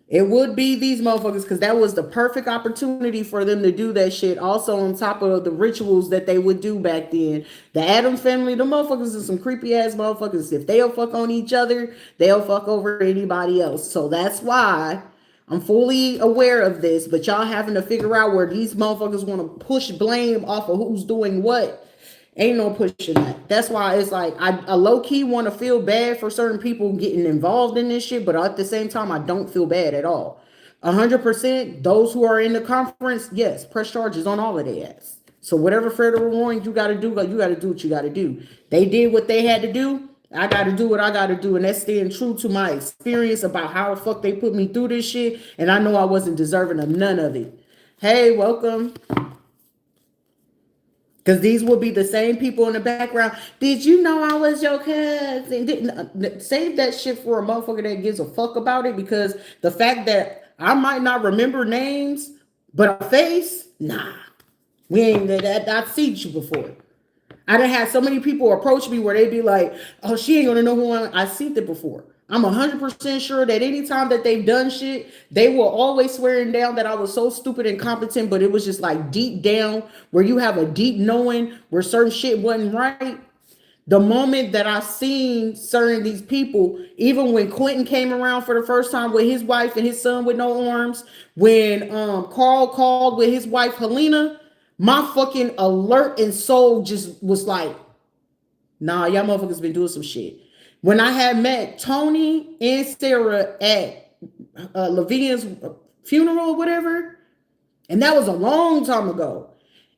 It would be these motherfuckers because that was the perfect opportunity for them to do that shit. Also on top of the rituals that they would do back then. The Addams family, the motherfuckers are some creepy ass motherfuckers. If they'll fuck on each other, they'll fuck over anybody else. So that's why I'm fully aware of this. But y'all having to figure out where these motherfuckers want to push blame off of who's doing what. Ain't no pushing that. That's why it's like I low-key want to feel bad for certain people getting involved in this shit, but at the same time, I don't feel bad at all. 100%, those who are in the conference, yes, press charges on all of their ass. So whatever federal warrant you got to do, you got to do what you got to do. They did what they had to do. I got to do what I got to do, and that's staying true to my experience about how the fuck they put me through this shit, and I know I wasn't deserving of none of it. Hey, welcome. Because these will be the same people in the background. Did you know I was your cousin? Save that shit for a motherfucker that gives a fuck about it. Because the fact that I might not remember names, but a face, nah. We ain't that. I've seen you before. I done had so many people approach me where they be like, oh, she ain't gonna know who I've seen it before. I'm 100% sure that anytime that they've done shit, they will always swearing down that I was so stupid and incompetent, but it was just like deep down where you have a deep knowing where certain shit wasn't right. The moment that I seen certain these people, even when Quentin came around for the first time with his wife and his son with no arms, when Carl called with his wife Helena, my fucking alert and soul just was like, nah, y'all motherfuckers been doing some shit. When I had met Tony and Sarah at Lavinia's funeral or whatever, and that was a long time ago.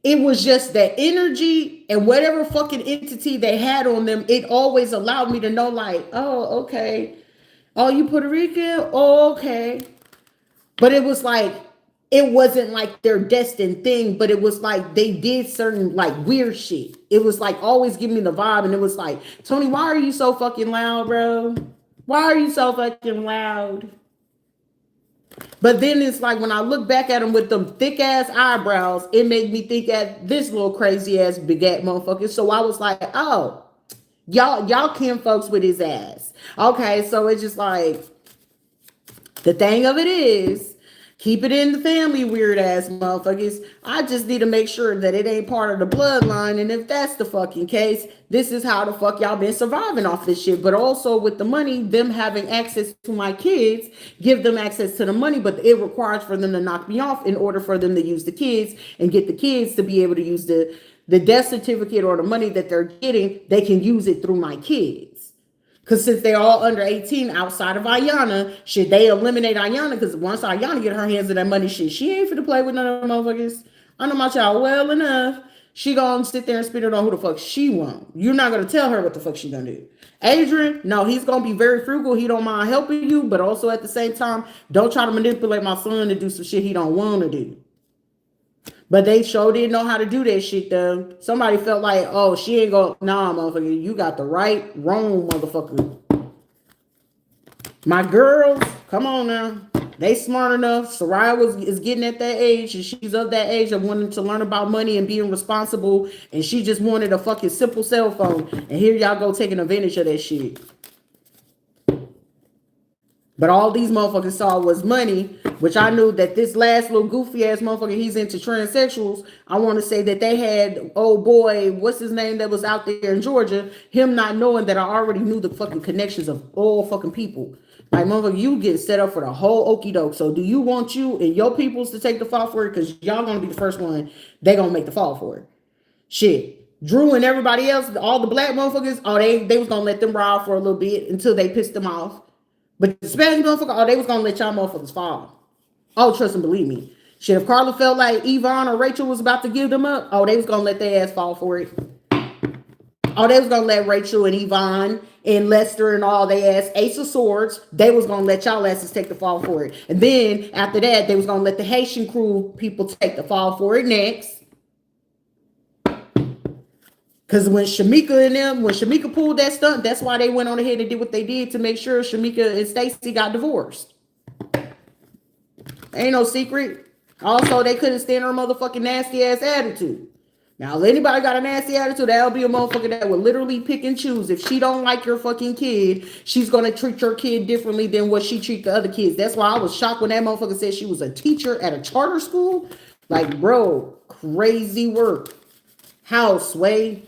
it was just that energy and whatever fucking entity they had on them, it always allowed me to know, like, oh, okay. Oh, you Puerto Rican? Oh, okay. But it was like, it wasn't like their destined thing, but it was like they did certain like weird shit. It was like always giving me the vibe, and it was like, Tony, why are you so fucking loud, bro? Why are you so fucking loud? But then it's like when I look back at him with them thick ass eyebrows, it made me think at this little crazy ass begat motherfucker. So I was like, oh, y'all kin folks with his ass. Okay, so it's just like the thing of it is, keep it in the family, weird ass motherfuckers. I just need to make sure that it ain't part of the bloodline. And if that's the fucking case, this is how the fuck y'all been surviving off this shit. But also with the money, them having access to my kids, give them access to the money, but it requires for them to knock me off in order for them to use the kids and get the kids to be able to use the death certificate or the money that they're getting, they can use it through my kids. Because since they're all under 18 outside of Ayana, should they eliminate Ayana? Because once Ayana get her hands on that money shit, she ain't finna play with none of them motherfuckers. I know my child well enough. She gonna sit there and spit it on who the fuck she want. You're not gonna tell her what the fuck she gonna do. Adrian, no, he's gonna be very frugal. He don't mind helping you, but also at the same time, don't try to manipulate my son to do some shit he don't want to do. But they sure didn't know how to do that shit though. Somebody felt like, oh, she ain't gonna, nah, motherfucker, you got the right, wrong, motherfucker. My girls, come on now. They smart enough. Soraya is getting at that age, and she's of that age of wanting to learn about money and being responsible, and she just wanted a fucking simple cell phone. And here y'all go taking advantage of that shit. But all these motherfuckers saw was money, which I knew that this last little goofy ass motherfucker, he's into transsexuals. I want to say that they had, oh boy, what's his name that was out there in Georgia, him not knowing that I already knew the fucking connections of all fucking people. Like, motherfucker, you get set up for the whole okie doke. So do you want you and your peoples to take the fall for it? Because y'all gonna be the first one, they gonna make the fall for it. Shit. Drew and everybody else, all the black motherfuckers, oh, they was gonna let them ride for a little bit until they pissed them off. But the Spanish motherfucker, oh, they was gonna let y'all motherfuckers fall. Oh, trust and believe me. Shit, if Carla felt like Yvonne or Rachel was about to give them up, oh, they was gonna let their ass fall for it. Oh, they was gonna let Rachel and Yvonne and Lester and all they ass Ace of Swords. They was gonna let y'all asses take the fall for it. And then after that, they was gonna let the Haitian crew people take the fall for it next. Because when Shamika pulled that stunt, that's why they went on ahead and did what they did to make sure Shamika and Stacy got divorced. Ain't no secret. Also, they couldn't stand her motherfucking nasty ass attitude. Now, if anybody got a nasty attitude, that'll be a motherfucker that will literally pick and choose. If she don't like your fucking kid, she's going to treat your kid differently than what she treat the other kids. That's why I was shocked when that motherfucker said she was a teacher at a charter school. Like, bro, crazy work. How, Sway?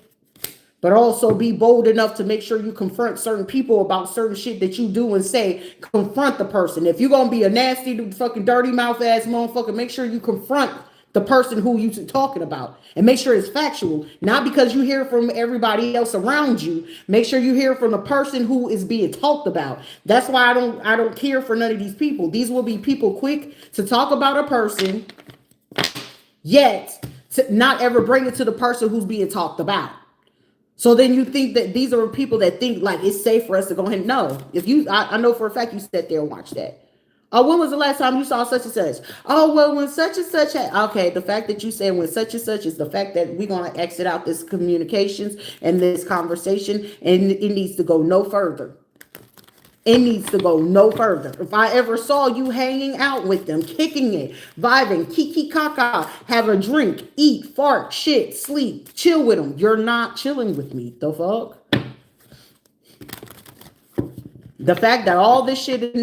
But also be bold enough to make sure you confront certain people about certain shit that you do and say. Confront the person. If you're going to be a nasty, fucking dirty mouth ass motherfucker, make sure you confront the person who you're talking about. And make sure it's factual. Not because you hear from everybody else around you. Make sure you hear from the person who is being talked about. That's why I don't care for none of these people. These will be people quick to talk about a person, yet to not ever bring it to the person who's being talked about. So then you think that these are people that think like it's safe for us to go ahead. No, if you, I know for a fact you sat there and watched that. Oh, when was the last time you saw such and such? Oh, well, when such and such okay, the fact that you said when such and such is the fact that we're going to exit out this communications and this conversation, and it needs to go no further. It needs to go no further. If I ever saw you hanging out with them, kicking it, vibing, kiki kaka, have a drink, eat, fart, shit, sleep, chill with them, you're not chilling with me. The fuck? The fact that all this shit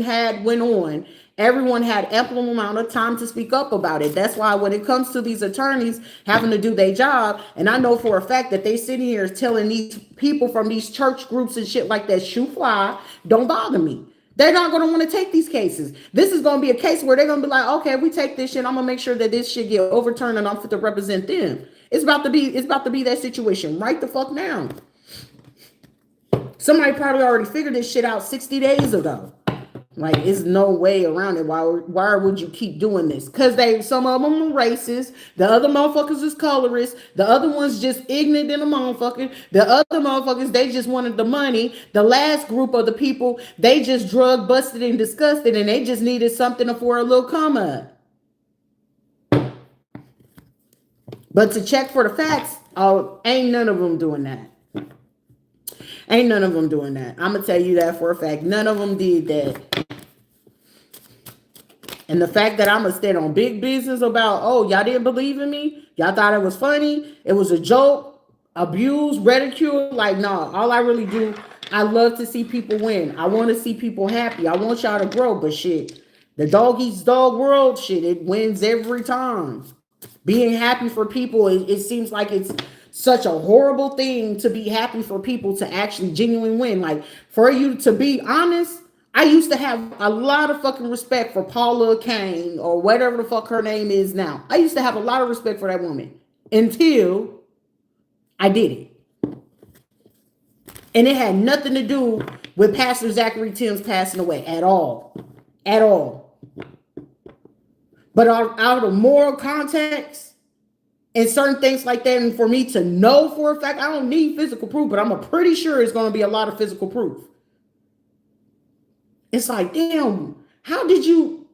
went on, everyone had ample amount of time to speak up about it. That's why when it comes to these attorneys having to do their job, and I know for a fact that they sitting here telling these people from these church groups and shit like that, shoot fly, don't bother me. They're not going to want to take these cases. This is going to be a case where they're going to be like, okay, we take this shit, I'm going to make sure that this shit get overturned and I'm fit to represent them. It's about to be that situation right the fuck now. Somebody probably already figured this shit out 60 days ago. Like, it's no way around it. Why would you keep doing this? Because some of them are racist. The other motherfuckers is colorist. The other ones just ignorant in the motherfucker. The other motherfuckers, they just wanted the money. The last group of the people, they just drug busted and disgusted, and they just needed something for a little come up. But to check for the facts, oh, ain't none of them doing that. Ain't none of them doing that. I'm going to tell you that for a fact. None of them did that. And the fact that I'm going to stand on big business about, oh, y'all didn't believe in me? Y'all thought it was funny? It was a joke? Abuse? Ridicule? Like, no. All I really do, I love to see people win. I want to see people happy. I want y'all to grow. But shit, the dog eats dog world, shit, it wins every time. Being happy for people, it seems like it's such a horrible thing to be happy for people to actually genuinely win. Like, for you to be honest, I used to have a lot of fucking respect for Paula Kane or whatever the fuck her name is now. I used to have a lot of respect for that woman until I did it. And it had nothing to do with Pastor Zachary Timms passing away at all. At all. But out of moral context, and certain things like that, and for me to know for a fact, I don't need physical proof, but I'm pretty sure it's going to be a lot of physical proof. It's like, damn, how did you,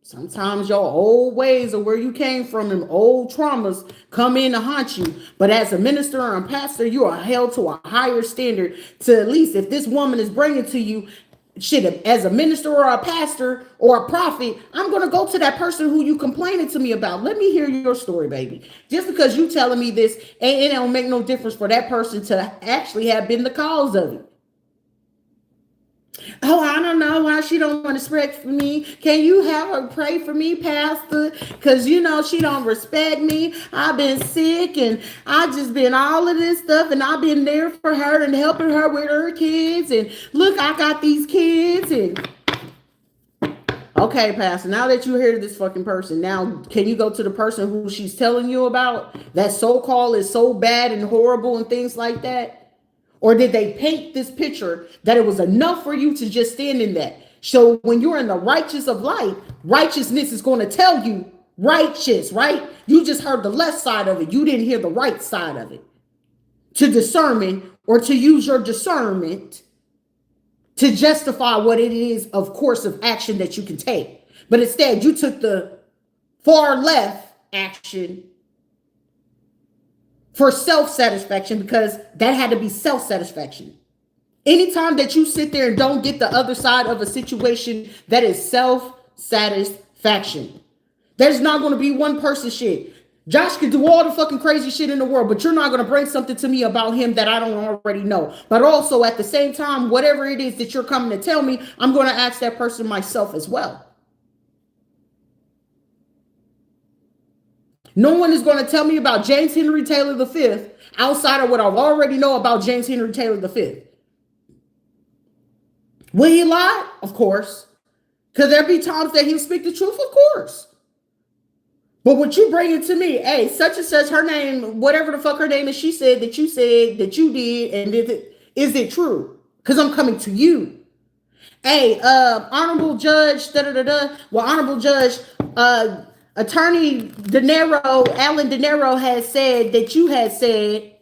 sometimes your old ways of where you came from and old traumas come in to haunt you. But as a minister or a pastor, you are held to a higher standard to at least, if this woman is bringing to you, shit, as a minister or a pastor or a prophet, I'm going to go to that person who you complaining to me about. Let me hear your story, baby. Just because you telling me this, it don't make no difference for that person to actually have been the cause of it. Oh, I don't know why she don't want to respect me. Can you have her pray for me, Pastor? Because, you know, she don't respect me. I've been sick and I just been all of this stuff. And I've been there for her and helping her with her kids. And look, I got these kids. And okay, Pastor, now that you hear this fucking person, now can you go to the person who she's telling you about that so-called is so bad and horrible and things like that? Or did they paint this picture that it was enough for you to just stand in that? So when you're in the righteous of light, righteousness is going to tell you righteous, right? You just heard the left side of it. You didn't hear the right side of it. To discernment or to use your discernment to justify what it is of course of action that you can take. But instead, you took the far left action for self-satisfaction, because that had to be self-satisfaction. Anytime that you sit there and don't get the other side of a situation, that is self-satisfaction. There's not going to be one person shit. Josh can do all the fucking crazy shit in the world, but you're not going to bring something to me about him that I don't already know. But also at the same time, whatever it is that you're coming to tell me, I'm going to ask that person myself as well. No one is going to tell me about James Henry Taylor V outside of what I already know about James Henry Taylor V. Will he lie? Of course. Could there be times that he'll speak the truth? Of course. But what you bring it to me, hey, such and such, her name, whatever the fuck her name is, she said that you did, and is it true? Because I'm coming to you. Hey, honorable judge, Well, honorable judge, Attorney Alan De Niro has said that you had said,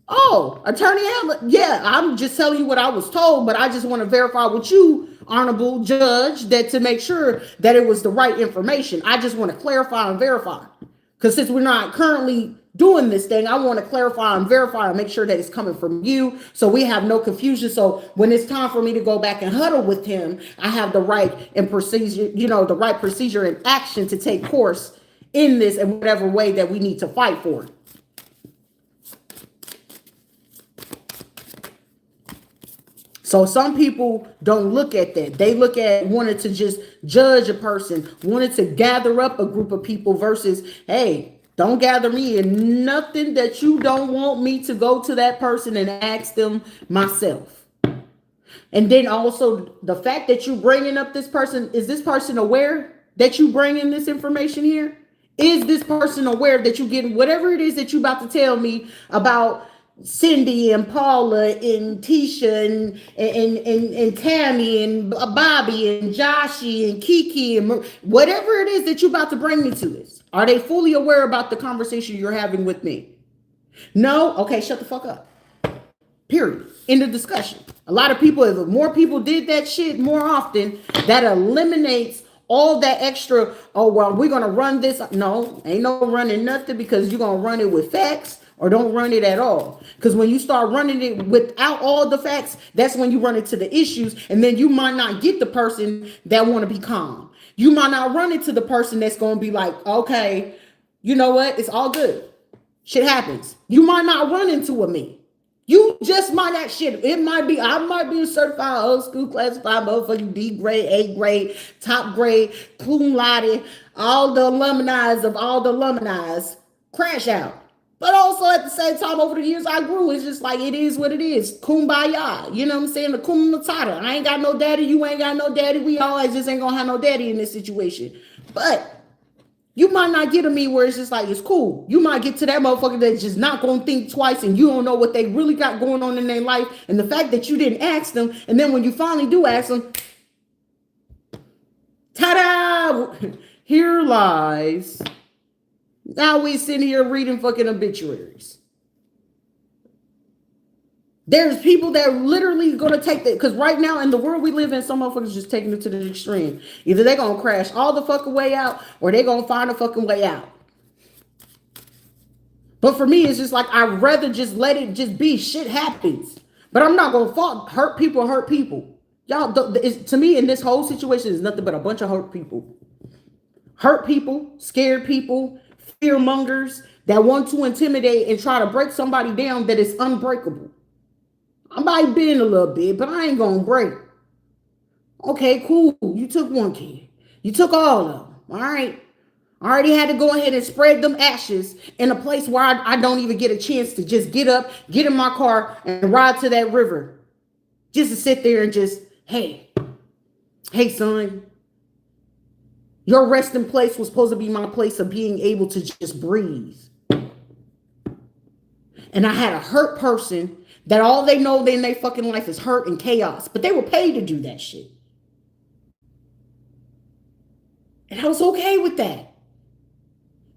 oh, Attorney Alan, yeah, I'm just telling you what I was told, but I just want to verify with you, honorable judge, that to make sure that it was the right information. I just want to clarify and verify. Because since we're not currently doing this thing, I want to clarify and verify and make sure that it's coming from you, so we have no confusion. So when it's time for me to go back and huddle with him, I have the right and procedure, the right procedure and action to take course in this in whatever way that we need to fight for it. So some people don't look at that. They look at wanting to just judge a person, wanting to gather up a group of people versus, hey, don't gather me in nothing that you don't want me to go to that person and ask them myself. And then also the fact that you bringing up this person, is this person aware that you bringing this information here? Is this person aware that you getting whatever it is that you about to tell me about Cindy and Paula and Tisha and Tammy and Bobby and Joshy and Kiki and whatever it is that you're about to bring me to this. Are they fully aware about the conversation you're having with me? No? Okay, shut the fuck up. Period. End of discussion. A lot of people, if more people did that shit more often, that eliminates all that extra, oh, well, we're going to run this. No, ain't no running nothing, because you're going to run it with facts or don't run it at all. Because when you start running it without all the facts, that's when you run into the issues. And then you might not get the person that want to be calm. You might not run into the person that's going to be like, okay, you know what? It's all good. Shit happens. You might not run into a me. You just might not shit. It might be, I might be a certified old school classified motherfucking D grade, A grade, top grade, cum laude, all the alumni of all the alumni crash out. But also at the same time, over the years I grew, it's just like, it is what it is. Kumbaya. You know what I'm saying? The kum matata. I ain't got no daddy. You ain't got no daddy. We all just ain't gonna have no daddy in this situation. But you might not get to me where it's just like, it's cool. You might get to that motherfucker that's just not going to think twice, and you don't know what they really got going on in their life. And the fact that you didn't ask them, and then when you finally do ask them, ta-da! Here lies. Now we sitting here reading fucking obituaries. There's people that are literally going to take that, because right now in the world we live in, some motherfuckers just taking it to the extreme. Either they're going to crash all the fucking way out, or they're going to find a fucking way out. But for me, it's just like, I'd rather just let it just be. Shit happens. But I'm not going to fault. Hurt people hurt people. Y'all, to me, in this whole situation, is nothing but a bunch of hurt people. Hurt people, scared people, fear mongers that want to intimidate and try to break somebody down that is unbreakable. I might bend a little bit, but I ain't gonna break. Okay, cool. You took one kid. You took all of them. All right. I already had to go ahead and spread them ashes in a place where I don't even get a chance to just get up, get in my car, and ride to that river. Just to sit there and just, hey, son, your resting place was supposed to be my place of being able to just breathe. And I had a hurt person that all they know in their fucking life is hurt and chaos. But they were paid to do that shit. And I was okay with that.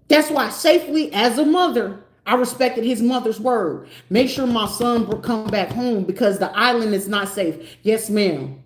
That's why safely, as a mother, I respected his mother's word. Make sure my son will come back home because the island is not safe. Yes, ma'am.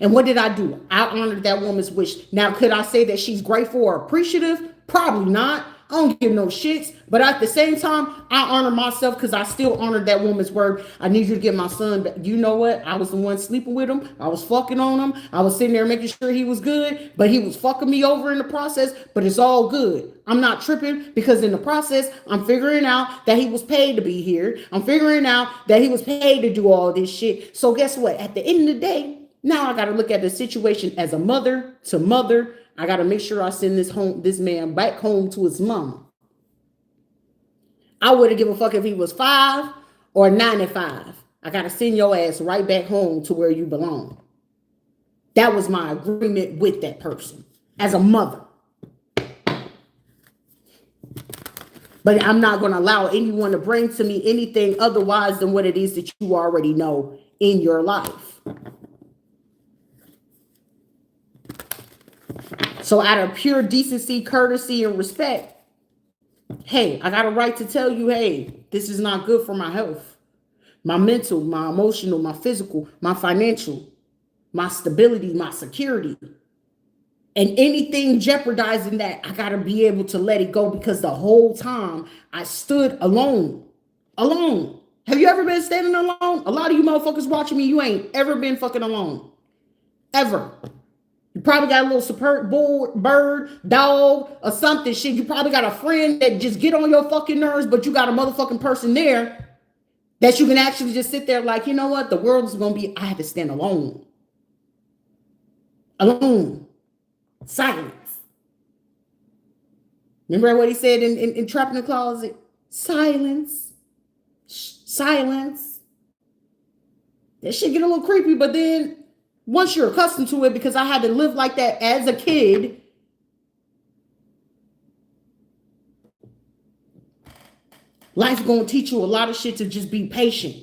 And what did I do? I honored that woman's wish. Now, could I say that she's grateful or appreciative? Probably not. I don't give no shits. But at the same time, I honor myself because I still honored that woman's word. I need you to get my son back. You know what? I was the one sleeping with him. I was fucking on him. I was sitting there making sure he was good, but he was fucking me over in the process. But it's all good. I'm not tripping because in the process, I'm figuring out that he was paid to be here. I'm figuring out that he was paid to do all this shit. So guess what? At the end of the day, now I got to look at the situation as a mother to mother. I got to make sure I send this man back home to his mama. I wouldn't give a fuck if he was 5 or 95. I got to send your ass right back home to where you belong. That was my agreement with that person as a mother. But I'm not going to allow anyone to bring to me anything otherwise than what it is that you already know in your life. So out of pure decency, courtesy, and respect, hey, I got a right to tell you, hey, this is not good for my health, my mental, my emotional, my physical, my financial, my stability, my security. And anything jeopardizing that, I got to be able to let it go because the whole time I stood alone. Alone. Have you ever been standing alone? A lot of you motherfuckers watching me, you ain't ever been fucking alone. Ever. You probably got a little superb bird, dog, or something shit. You probably got a friend that just get on your fucking nerves, but you got a motherfucking person there that you can actually just sit there like, you know what? The world is going to be, I had to stand alone. Alone. Silence. Remember what he said in Trapped in the Closet? Silence. Silence. That shit get a little creepy, but then once you're accustomed to it, because I had to live like that as a kid, Life gonna teach you a lot of shit to just be patient.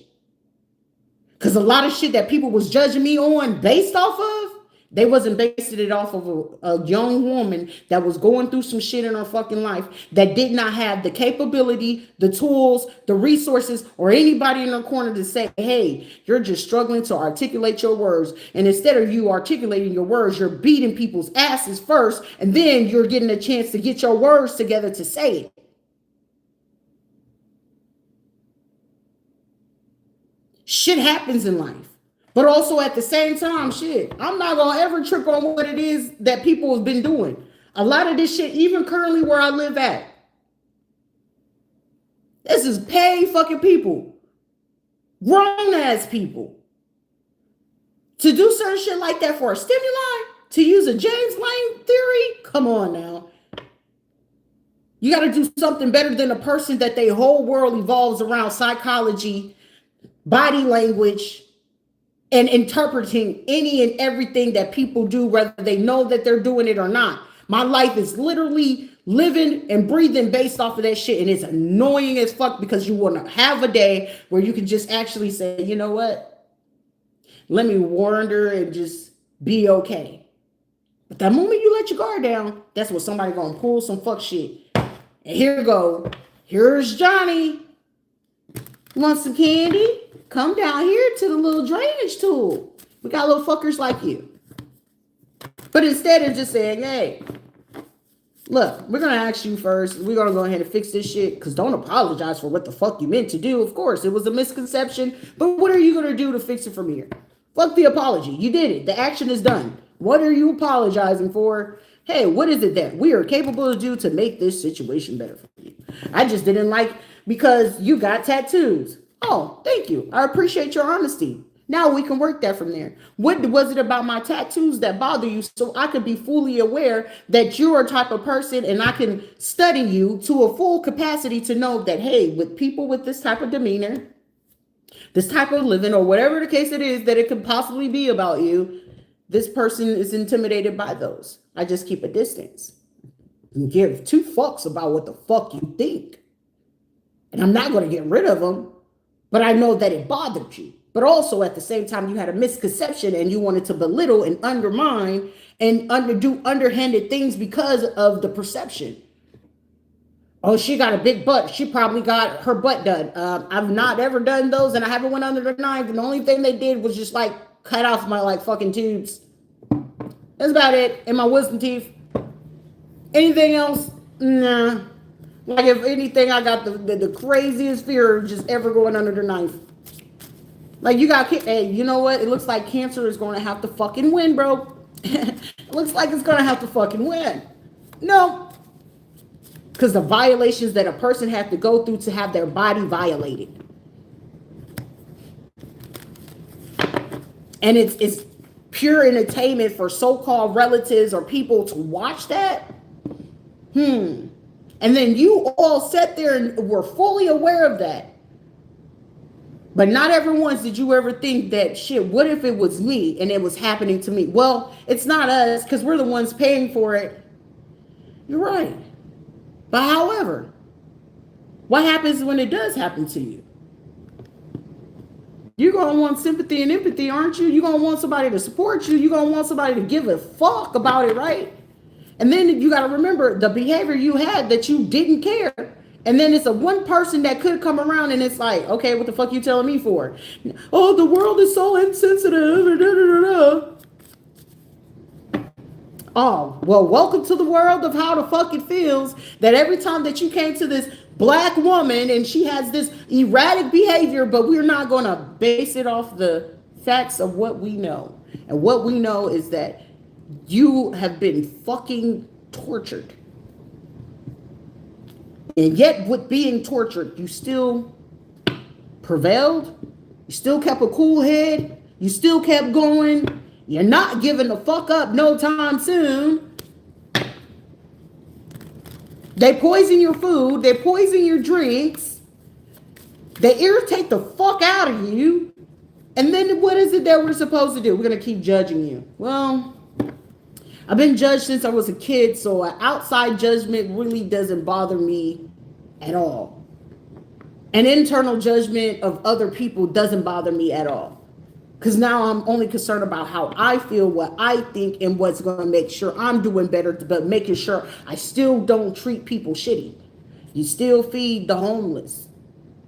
Because a lot of shit that people was judging me on based off of, they wasn't basing it off of a young woman that was going through some shit in her fucking life that did not have the capability, the tools, the resources, or anybody in her corner to say, hey, you're just struggling to articulate your words. And instead of you articulating your words, you're beating people's asses first, and then you're getting a chance to get your words together to say it. Shit happens in life. But also at the same time, shit, I'm not going to ever trip on what it is that people have been doing. A lot of this shit, even currently where I live at, this is paid fucking people. Grown ass people. To do certain shit like that for a stimuli, to use a James Lane theory, come on now. You got to do something better than a person that their whole world evolves around psychology, body language, and interpreting any and everything that people do, whether they know that they're doing it or not. My life is literally living and breathing based off of that shit. And it's annoying as fuck because you want to have a day where you can just actually say, you know what? Let me wander and just be okay. But the moment you let your guard down, that's when somebody gonna pull some fuck shit. And here we go. Here's Johnny. You want some candy? Come down here to the little drainage tool. We got little fuckers like you. But instead of just saying, hey, look, we're going to ask you first. We're going to go ahead and fix this shit. Because don't apologize for what the fuck you meant to do. Of course, it was a misconception. But what are you going to do to fix it from here? Fuck the apology. You did it. The action is done. What are you apologizing for? Hey, what is it that we are capable to do to make this situation better for you? I just didn't like because you got tattoos. Oh, thank you. I appreciate your honesty. Now we can work that from there. What was it about my tattoos that bother you so I could be fully aware that you're a type of person and I can study you to a full capacity to know that, hey, with people with this type of demeanor, this type of living, or whatever the case it is that it could possibly be about you, this person is intimidated by those. I just keep a distance and give two fucks about what the fuck you think. And I'm not going to get rid of them. But I know that it bothered you. But also at the same time, you had a misconception and you wanted to belittle and undermine and do underhanded things because of the perception. Oh, she got a big butt. She probably got her butt done. I've not ever done those and I haven't went under the knife. And the only thing they did was just like cut off my like fucking tubes. That's about it. And my wisdom teeth. Anything else? Nah. Like if anything, I got the craziest fear of just ever going under the knife. Like you got, hey, you know what? It looks like cancer is going to have to fucking win, bro. It looks like it's going to have to fucking win. No. Because the violations that a person has to go through to have their body violated. And it's pure entertainment for so-called relatives or people to watch that. And then you all sat there and were fully aware of that. But not ever once did you ever think that, shit, what if it was me and it was happening to me? Well, it's not us because we're the ones paying for it. You're right. But however, what happens when it does happen to you? You're going to want sympathy and empathy, aren't you? You're going to want somebody to support you. You're going to want somebody to give a fuck about it, right? And then you got to remember the behavior you had that you didn't care. And then it's a one person that could come around and it's like, okay, what the fuck you telling me for? Oh, the world is so insensitive. Oh, well, welcome to the world of how the fuck it feels that every time that you came to this black woman and she has this erratic behavior, but we're not going to base it off the facts of what we know. And what we know is that you have been fucking tortured. And yet with being tortured, you still prevailed. You still kept a cool head. You still kept going. You're not giving the fuck up no time soon. They poison your food. They poison your drinks. They irritate the fuck out of you. And then what is it that we're supposed to do? We're going to keep judging you. Well, I've been judged since I was a kid, so an outside judgment really doesn't bother me at all. An internal judgment of other people doesn't bother me at all. Because now I'm only concerned about how I feel, what I think, and what's going to make sure I'm doing better, but making sure I still don't treat people shitty. You still feed the homeless.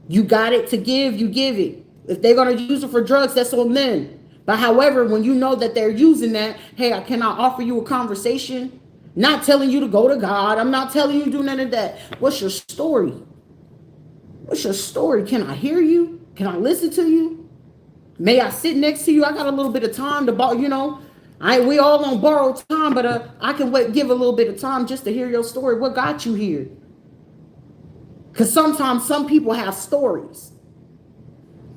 You got it to give, you give it. If they're going to use it for drugs, that's on them. But however, when you know that they're using that, hey, I cannot offer you a conversation. Not telling you to go to God. I'm not telling you to do none of that. What's your story? What's your story? Can I hear you? Can I listen to you? May I sit next to you? I got a little bit of time to borrow, we all on borrowed time, but I can give a little bit of time just to hear your story. What got you here? Because sometimes some people have stories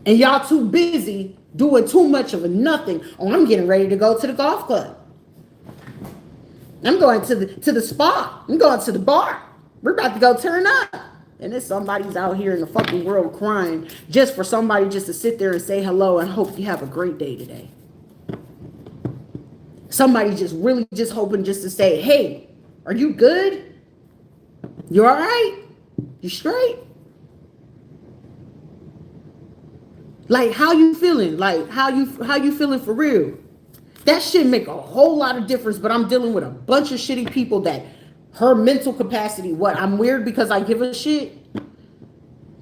and y'all too busy doing too much of a nothing. Oh, I'm getting ready to go to the golf club. I'm going to the spa. I'm going to the bar. We're about to go turn up. And then somebody's out here in the fucking world crying just for somebody just to sit there and say hello and hope you have a great day today. Somebody just really just hoping just to say, hey, are you good? You all right? You straight? Like, how you feeling? Like, how you feeling for real? That shit make a whole lot of difference, but I'm dealing with a bunch of shitty people that her mental capacity, what? I'm weird because I give a shit?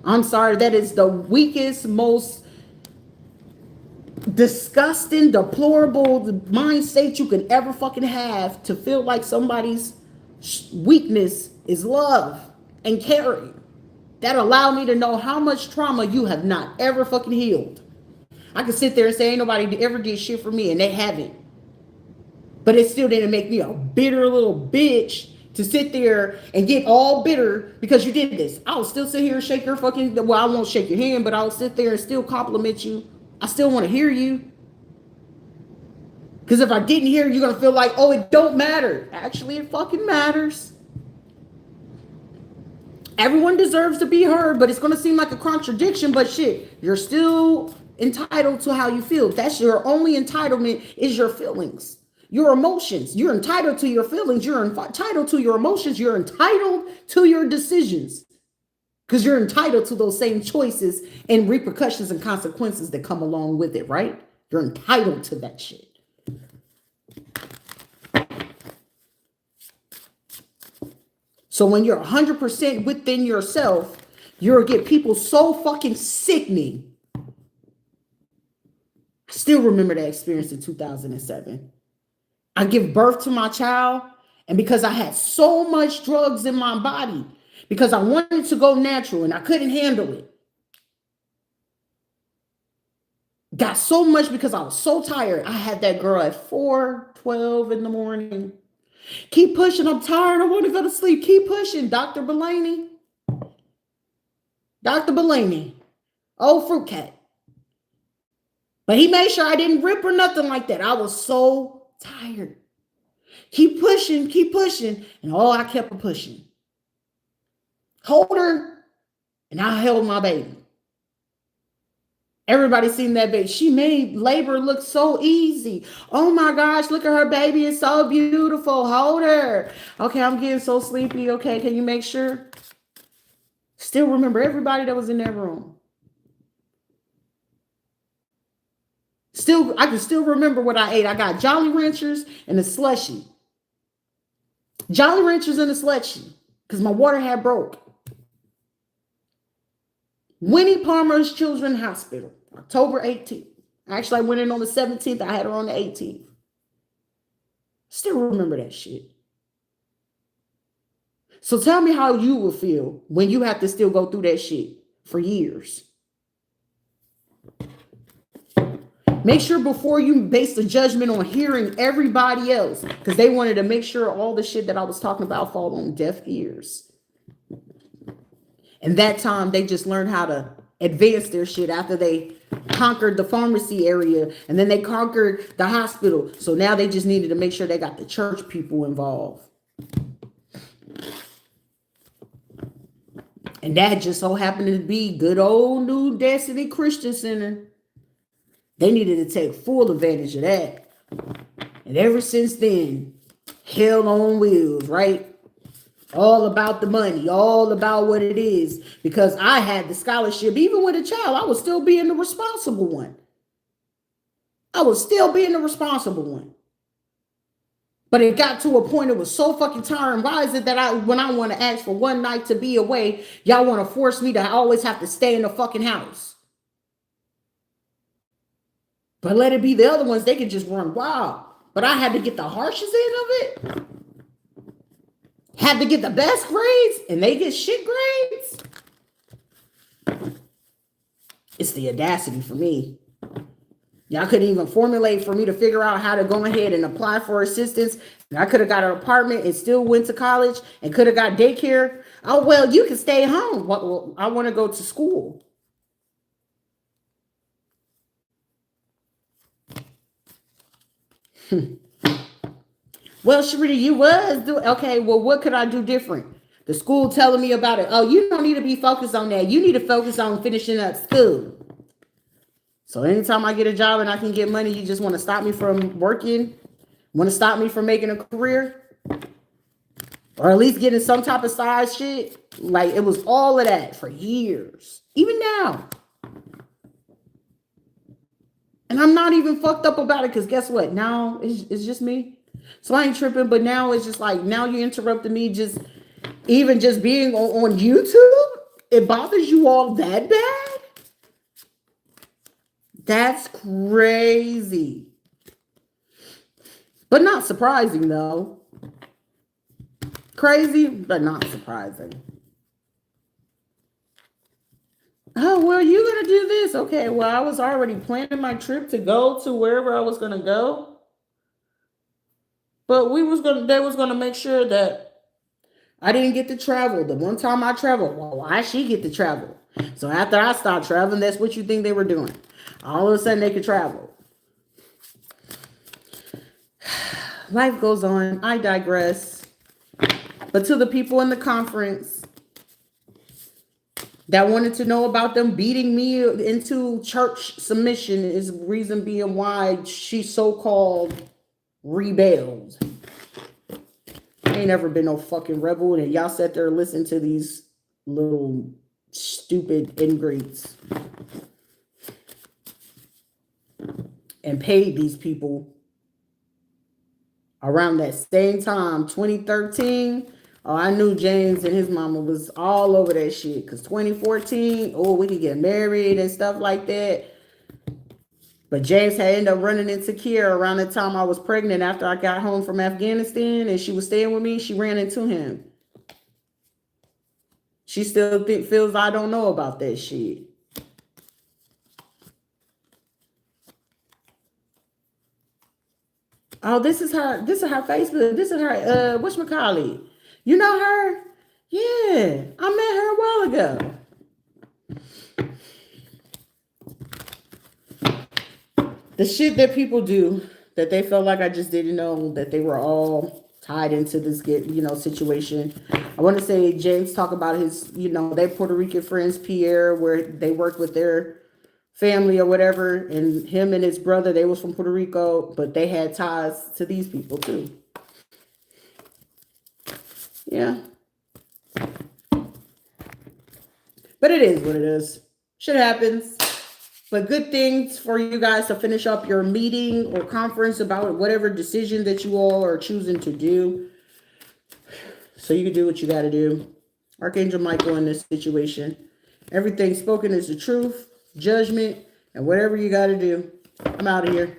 I'm sorry, that is the weakest, most disgusting, deplorable mind state you can ever fucking have, to feel like somebody's weakness is love and caring. That allow me to know how much trauma you have not ever fucking healed. I can sit there and say ain't nobody ever did shit for me, and they haven't. But it still didn't make me a bitter little bitch to sit there and get all bitter because you did this. I'll still sit here and shake your fucking, well, I won't shake your hand, but I'll sit there and still compliment you. I still want to hear you. Because if I didn't hear, you're going to feel like, oh, it don't matter. Actually, it fucking matters. Everyone deserves to be heard, but it's going to seem like a contradiction, but shit, you're still entitled to how you feel. That's your only entitlement, is your feelings. Your emotions. You're entitled to your feelings. You're entitled to your emotions. You're entitled to your decisions. Because you're entitled to those same choices and repercussions and consequences that come along with it, right? You're entitled to that shit. So when you're 100% within yourself, you'll get people so fucking sickening. I still remember that experience in 2007. I give birth to my child, and because I had so much drugs in my body, because I wanted to go natural and I couldn't handle it. Got so much because I was so tired. I had that girl at 4:12 in the morning. Keep pushing. I'm tired. I want to go to sleep. Keep pushing. Dr. Belaney. Dr. Belaney. Old fruit cat. But he made sure I didn't rip or nothing like that. I was so tired. Keep pushing. Keep pushing. And I kept pushing. Hold her. And I held my baby. Everybody seen that baby. She made labor look so easy. Oh my gosh, look at her baby. It's so beautiful. Hold her. Okay, I'm getting so sleepy. Okay, can you make sure? Still remember everybody that was in that room. I can still remember what I ate. I got Jolly Ranchers and a slushie. Jolly Ranchers and a slushie because my water had broke. Winnie Palmer's Children's Hospital, October 18th. Actually, I went in on the 17th. I had her on the 18th. Still remember that shit. So tell me how you will feel when you have to still go through that shit for years. Make sure before you base the judgment on hearing everybody else, because they wanted to make sure all the shit that I was talking about fall on deaf ears. And that time they just learned how to advance their shit after they conquered the pharmacy area and then they conquered the hospital. So now they just needed to make sure they got the church people involved. And that just so happened to be good old New Destiny Christian Center. They needed to take full advantage of that. And ever since then, hell on wheels, right? All about the money, all about what it is. Because I had the scholarship, even with a child, I was still being the responsible one. I was still being the responsible one. But it got to a point, it was so fucking tiring. Why is it that when I want to ask for one night to be away, y'all want to force me to always have to stay in the fucking house? But let it be the other ones, they could just run wild. But I had to get the harshest end of it. Had to get the best grades, and they get shit grades. It's the audacity for me. Y'all couldn't even formulate for me to figure out how to go ahead and apply for assistance. I could have got an apartment and still went to college and could have got daycare. Oh, well, you can stay home. Well, I want to go to school. Well, Sharita, you was doing okay. Well, what could I do different? The school telling me about it. Oh, you don't need to be focused on that. You need to focus on finishing up school. So anytime I get a job and I can get money, you just want to stop me from working? Want to stop me from making a career? Or at least getting some type of side shit? Like, it was all of that for years. Even now. And I'm not even fucked up about it because guess what? Now it's just me. So I ain't tripping, but now it's just like, now you interrupted me just being on YouTube? It bothers you all that bad? That's crazy. But not surprising, though. Crazy, but not surprising. Oh, well, you're going to do this. Okay, well, I was already planning my trip to go to wherever I was going to go. But they was going to make sure that I didn't get to travel. The one time I traveled, well, why she get to travel? So after I stopped traveling, that's what you think they were doing. All of a sudden they could travel. Life goes on. I digress. But to the people in the conference that wanted to know about them beating me into church submission is the reason being why she so-called rebelled. I ain't never been no fucking rebel, and y'all sat there and listened to these little stupid ingrates and paid these people around that same time, 2013. Oh, I knew James and his mama was all over that shit because 2014, oh, we could get married and stuff like that. But James had ended up running into Kiera around the time I was pregnant after I got home from Afghanistan and she was staying with me. She ran into him. She still feels I don't know about that shit. Oh, this is her Facebook. This is her, whatchamacallit? You know her? Yeah, I met her a while ago. The shit that people do that they felt like I just didn't know that they were all tied into this situation. I want to say James talk about his, their Puerto Rican friends, Pierre, where they work with their family or whatever, and him and his brother, they was from Puerto Rico, but they had ties to these people too. Yeah. But it is what it is. Shit happens. But good things for you guys to finish up your meeting or conference about whatever decision that you all are choosing to do. So you can do what you got to do. Archangel Michael in this situation. Everything spoken is the truth, judgment, and whatever you got to do. I'm out of here.